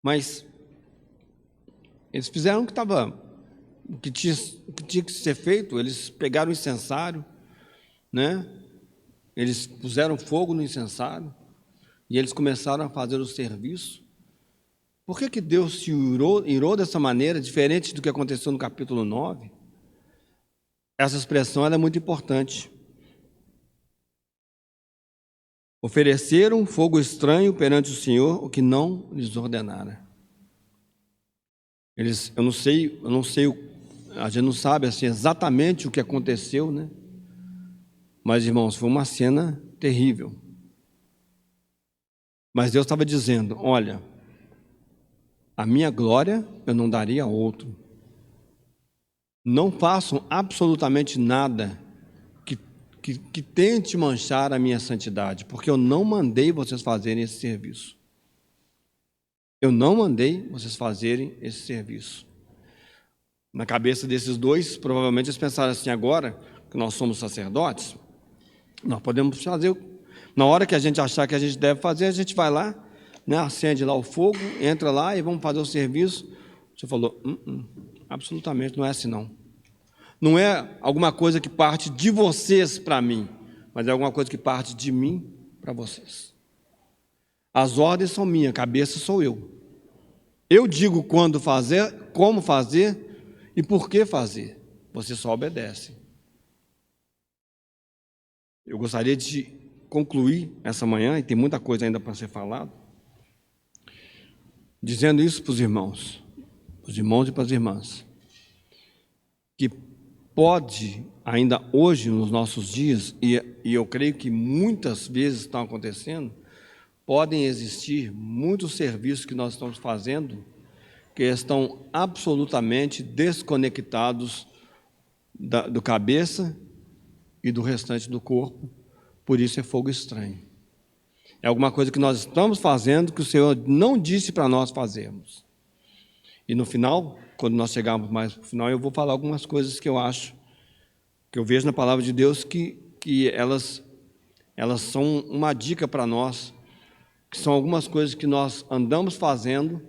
mas eles fizeram o que tinha que ser feito, eles pegaram o incensário, né? Eles puseram fogo no incensário e eles começaram a fazer o serviço. Por que Deus se irou dessa maneira, diferente do que aconteceu no capítulo 9? Essa expressão ela é muito importante. Ofereceram fogo estranho perante o Senhor, o que não lhes ordenara. Eu não sei, a gente não sabe assim exatamente o que aconteceu, né? Mas, irmãos, foi uma cena terrível. Mas Deus estava dizendo: olha, a minha glória eu não daria a outro. Não façam absolutamente nada que tente manchar a minha santidade, porque eu não mandei vocês fazerem esse serviço. Eu não mandei vocês fazerem esse serviço. Na cabeça desses dois, provavelmente eles pensaram assim: agora que nós somos sacerdotes, nós podemos fazer, na hora que a gente achar que a gente deve fazer, a gente vai lá, né, acende lá o fogo, entra lá e vamos fazer o serviço. Você falou: absolutamente não é assim não. Não é alguma coisa que parte de vocês para mim, mas é alguma coisa que parte de mim para vocês. As ordens são minhas, a cabeça sou eu. Eu digo quando fazer, como fazer e por que fazer. Você só obedece. Eu gostaria de concluir essa manhã, e tem muita coisa ainda para ser falado, dizendo isso para os irmãos e para as irmãs, que pode, ainda hoje, nos nossos dias, e eu creio que muitas vezes estão acontecendo, podem existir muitos serviços que nós estamos fazendo que estão absolutamente desconectados do cabeça e do restante do corpo, por isso é fogo estranho. É alguma coisa que nós estamos fazendo que o Senhor não disse para nós fazermos. E no final, quando nós chegarmos mais para o final, eu vou falar algumas coisas que eu acho, que eu vejo na palavra de Deus que que elas são uma dica para nós, que são algumas coisas que nós andamos fazendo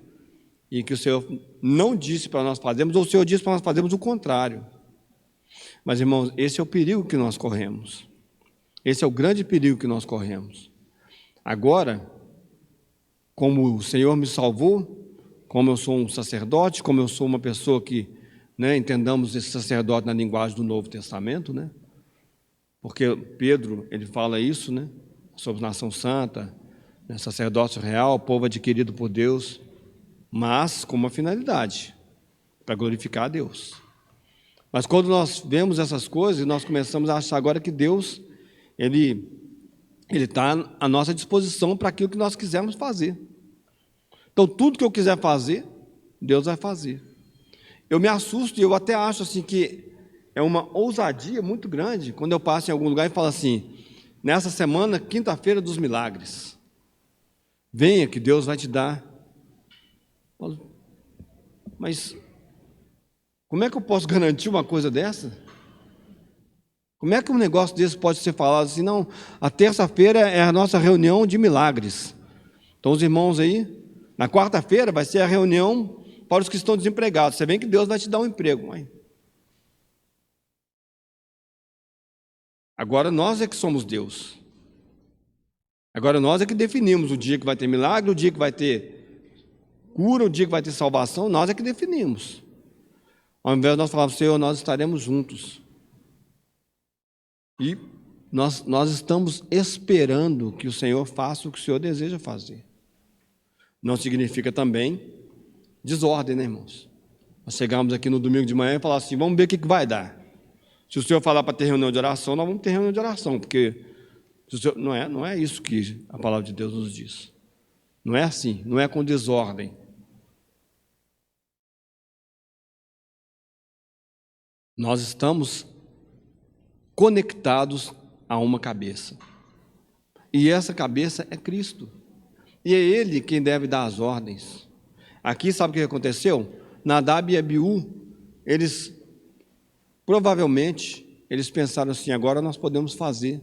e que o Senhor não disse para nós fazermos, ou o Senhor disse para nós fazermos o contrário. Mas, irmãos, esse é o perigo que nós corremos. Esse é o grande perigo que nós corremos. Agora, como o Senhor me salvou, como eu sou um sacerdote, como eu sou uma pessoa que, entendamos esse sacerdote na linguagem do Novo Testamento, porque Pedro, ele fala isso, sobre nação santa, sacerdócio real, povo adquirido por Deus, mas com uma finalidade, para glorificar a Deus. Mas quando nós vemos essas coisas, nós começamos a achar agora que Deus, Ele está à nossa disposição para aquilo que nós quisermos fazer. Então, tudo que eu quiser fazer, Deus vai fazer. Eu me assusto e eu até acho assim que é uma ousadia muito grande quando eu passo em algum lugar e falo assim, nessa semana, quinta-feira dos milagres, venha que Deus vai te dar. Mas como é que eu posso garantir uma coisa dessa? Como é que um negócio desse pode ser falado assim? Não, a terça-feira é a nossa reunião de milagres. Então, os irmãos aí, na quarta-feira vai ser a reunião para os que estão desempregados. Você vê que Deus vai te dar um emprego. Mãe. Agora nós é que somos Deus. Agora nós é que definimos o dia que vai ter milagre, o dia que vai ter cura, o dia que vai ter salvação. Nós é que definimos. Ao invés de nós falarmos, Senhor, nós estaremos juntos. E nós estamos esperando que o Senhor faça o que o Senhor deseja fazer. Não significa também desordem, irmãos? Nós chegamos aqui no domingo de manhã e falamos assim, vamos ver o que vai dar. Se o Senhor falar para ter reunião de oração, nós vamos ter reunião de oração, porque se o Senhor, não é isso que a palavra de Deus nos diz. Não é assim, não é com desordem. Nós estamos conectados a uma cabeça. E essa cabeça é Cristo. E é Ele quem deve dar as ordens. Aqui, sabe o que aconteceu? Nadab e Abiú, provavelmente, eles pensaram assim, agora nós podemos fazer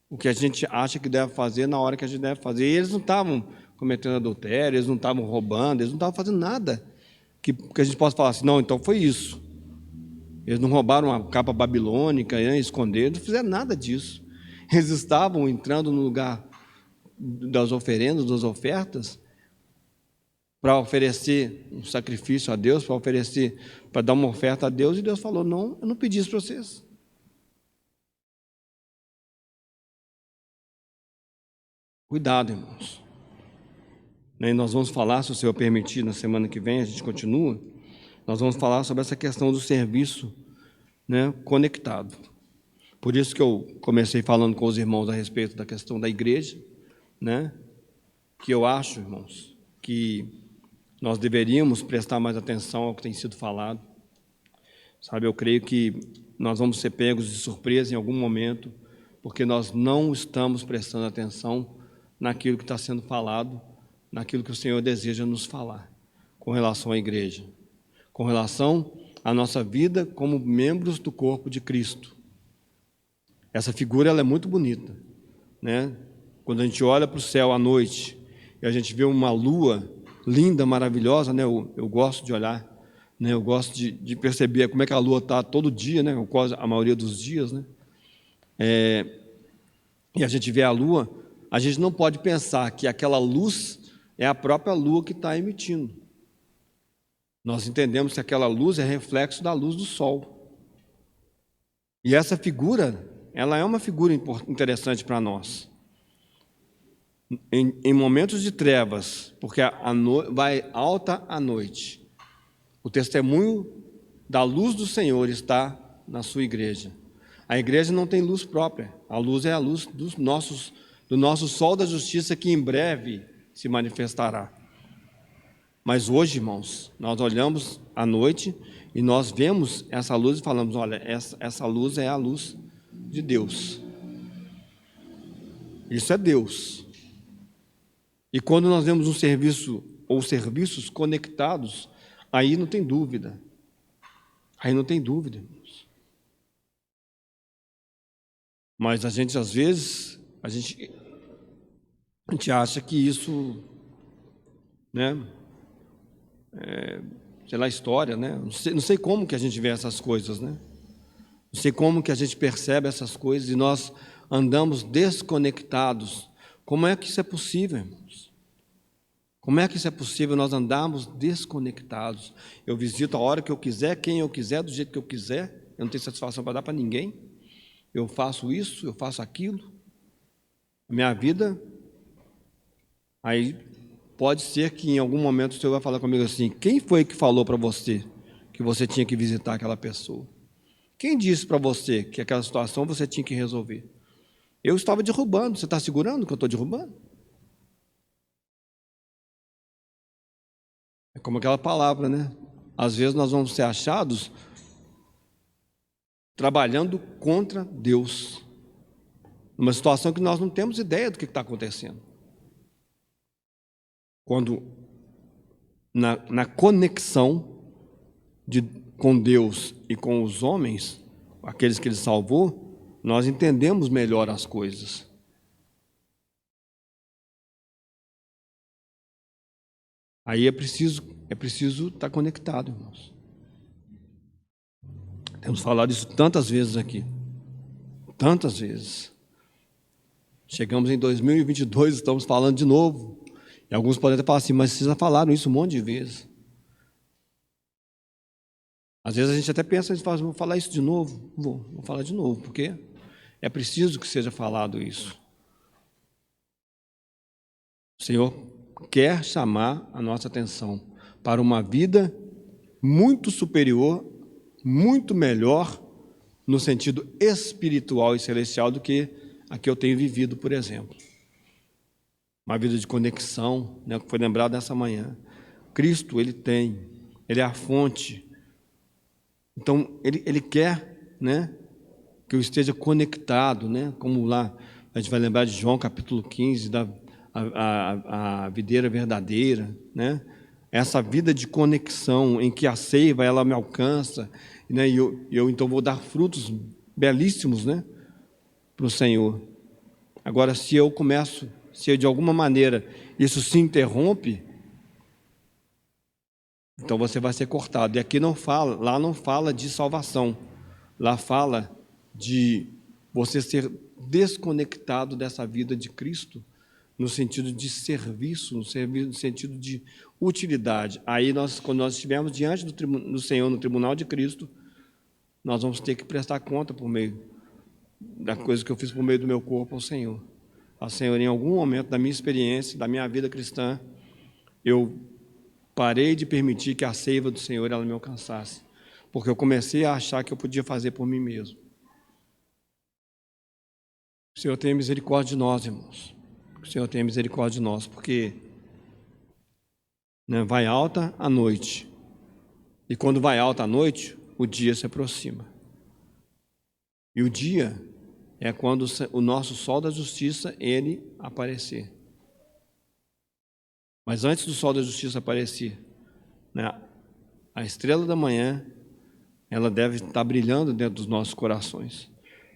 o que a gente acha que deve fazer na hora que a gente deve fazer. E eles não estavam cometendo adultério, eles não estavam roubando, eles não estavam fazendo nada que a gente possa falar assim, não, então foi isso. Eles não roubaram a capa babilônica, esconderam, não fizeram nada disso. Eles estavam entrando no lugar das oferendas, das ofertas, para oferecer um sacrifício a Deus, para dar uma oferta a Deus, e Deus falou, não, eu não pedi isso para vocês. Cuidado, irmãos. E nós vamos falar, se o Senhor permitir, na semana que vem, a gente continua, nós vamos falar sobre essa questão do serviço conectado. Por isso que eu comecei falando com os irmãos a respeito da questão da igreja, que eu acho, irmãos, que nós deveríamos prestar mais atenção ao que tem sido falado. Sabe, eu creio que nós vamos ser pegos de surpresa em algum momento, porque nós não estamos prestando atenção naquilo que está sendo falado, naquilo que o Senhor deseja nos falar, com relação à igreja, com relação à nossa vida como membros do corpo de Cristo. Essa figura ela é muito bonita, Quando a gente olha para o céu à noite e a gente vê uma lua linda, maravilhosa, eu gosto de olhar, eu gosto de perceber como é que a lua está todo dia, ou quase a maioria dos dias, e a gente vê a lua, a gente não pode pensar que aquela luz é a própria lua que está emitindo. Nós entendemos que aquela luz é reflexo da luz do sol. E essa figura, ela é uma figura interessante para nós. Em momentos de trevas, porque vai alta a noite, o testemunho da luz do Senhor está na sua igreja. A igreja não tem luz própria, a luz é a luz do nosso sol da justiça, que em breve se manifestará. Mas hoje, irmãos, nós olhamos à noite e nós vemos essa luz e falamos, olha, essa luz é a luz de Deus. Isso é Deus. E quando nós vemos um serviço ou serviços conectados, aí não tem dúvida. Aí não tem dúvida, irmãos. Mas a gente, às vezes, a gente acha que isso, né, sei lá, história, né? Não sei como que a gente vê essas coisas, né? Não sei como que a gente percebe essas coisas e nós andamos desconectados. Como é que isso é possível, irmãos? Como é que isso é possível nós andarmos desconectados? Eu visito a hora que eu quiser, quem eu quiser, do jeito que eu quiser. Eu não tenho satisfação para dar para ninguém. Eu faço isso, eu faço aquilo. A minha vida... Aí pode ser que em algum momento o Senhor vai falar comigo assim: quem foi que falou para você que você tinha que visitar aquela pessoa? Quem disse para você que aquela situação você tinha que resolver? Eu estava derrubando. Você está segurando o que eu estou derrubando? É como aquela palavra, né? Às vezes nós vamos ser achados trabalhando contra Deus, numa situação que nós não temos ideia do que está acontecendo. Quando na conexão com Deus e com os homens, aqueles que Ele salvou, nós entendemos melhor as coisas. Aí é preciso estar conectado, irmãos. Temos falado isso tantas vezes aqui. Tantas vezes. Chegamos em 2022, estamos falando de novo. E alguns podem até falar assim: mas vocês já falaram isso um monte de vezes. Às vezes a gente até pensa, vou falar isso de novo. Vou falar de novo, porque é preciso que seja falado isso. O Senhor quer chamar a nossa atenção para uma vida muito superior, muito melhor, no sentido espiritual e celestial do que a que eu tenho vivido, por exemplo. Uma vida de conexão, né, que foi lembrado nessa manhã. Cristo, Ele é a fonte. Então, Ele quer, né, que eu esteja conectado, né, como lá, a gente vai lembrar de João capítulo 15, a videira verdadeira, né, essa vida de conexão em que a seiva, ela me alcança, né, e eu então vou dar frutos belíssimos, né, para o Senhor. Agora, se eu de alguma maneira isso se interrompe, então você vai ser cortado. E aqui lá não fala de salvação, lá fala de você ser desconectado dessa vida de Cristo, no sentido de serviço, no sentido de utilidade. Aí quando nós estivermos diante do Senhor no tribunal de Cristo, nós vamos ter que prestar conta por meio da coisa que eu fiz por meio do meu corpo ao Senhor. Ao Senhor, em algum momento da minha experiência, da minha vida cristã, eu parei de permitir que a seiva do Senhor ela me alcançasse, porque eu comecei a achar que eu podia fazer por mim mesmo. O Senhor tenha misericórdia de nós, irmãos. O Senhor tenha misericórdia de nós, porque, né, vai alta a noite, e quando vai alta a noite, o dia se aproxima. E o dia é quando o nosso sol da justiça, ele aparecer. Mas antes do sol da justiça aparecer, né, a estrela da manhã, ela deve estar brilhando dentro dos nossos corações.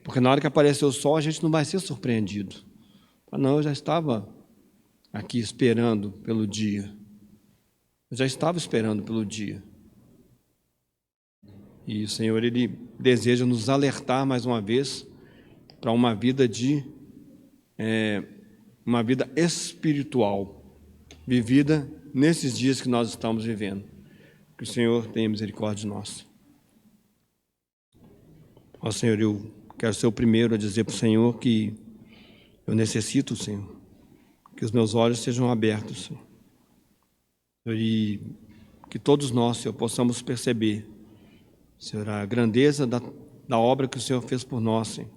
Porque na hora que aparecer o sol, a gente não vai ser surpreendido. Não, eu já estava aqui esperando pelo dia. Eu já estava esperando pelo dia. E o Senhor, Ele deseja nos alertar mais uma vez para uma vida uma vida espiritual, vivida nesses dias que nós estamos vivendo. Que o Senhor tenha misericórdia de nós. Ó Senhor, eu quero ser o primeiro a dizer para o Senhor que eu necessito, Senhor, que os meus olhos sejam abertos, Senhor, e que todos nós, Senhor, possamos perceber, Senhor, a grandeza da obra que o Senhor fez por nós, Senhor.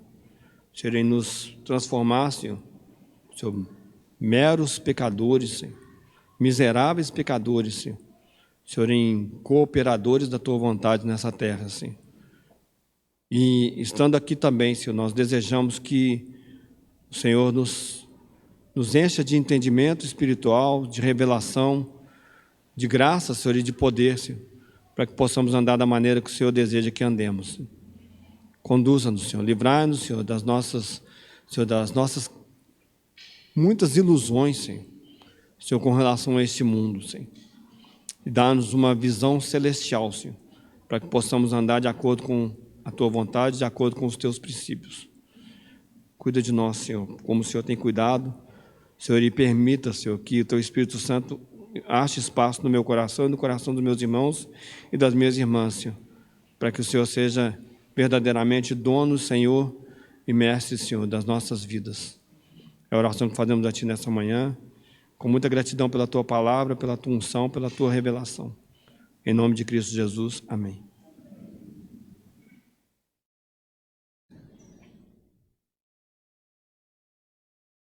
Senhor, em nos transformar, Senhor, meros pecadores, Senhor, miseráveis pecadores, Senhor, Senhor, em cooperadores da Tua vontade nessa terra, Senhor. E estando aqui também, Senhor, nós desejamos que o Senhor nos encha de entendimento espiritual, de revelação, de graça, Senhor, e de poder, Senhor, para que possamos andar da maneira que o Senhor deseja que andemos, Senhor. Conduza-nos, Senhor. Livrai-nos, Senhor, das nossas muitas ilusões, Senhor, com relação a este mundo, Senhor. E dá-nos uma visão celestial, Senhor, para que possamos andar de acordo com a Tua vontade, de acordo com os Teus princípios. Cuida de nós, Senhor, como o Senhor tem cuidado, Senhor, e permita, Senhor, que o Teu Espírito Santo ache espaço no meu coração e no coração dos meus irmãos e das minhas irmãs, Senhor, para que o Senhor seja verdadeiramente dono, Senhor, e mestre, Senhor, das nossas vidas. É a oração que fazemos a Ti nessa manhã, com muita gratidão pela Tua palavra, pela Tua unção, pela Tua revelação. Em nome de Cristo Jesus, amém.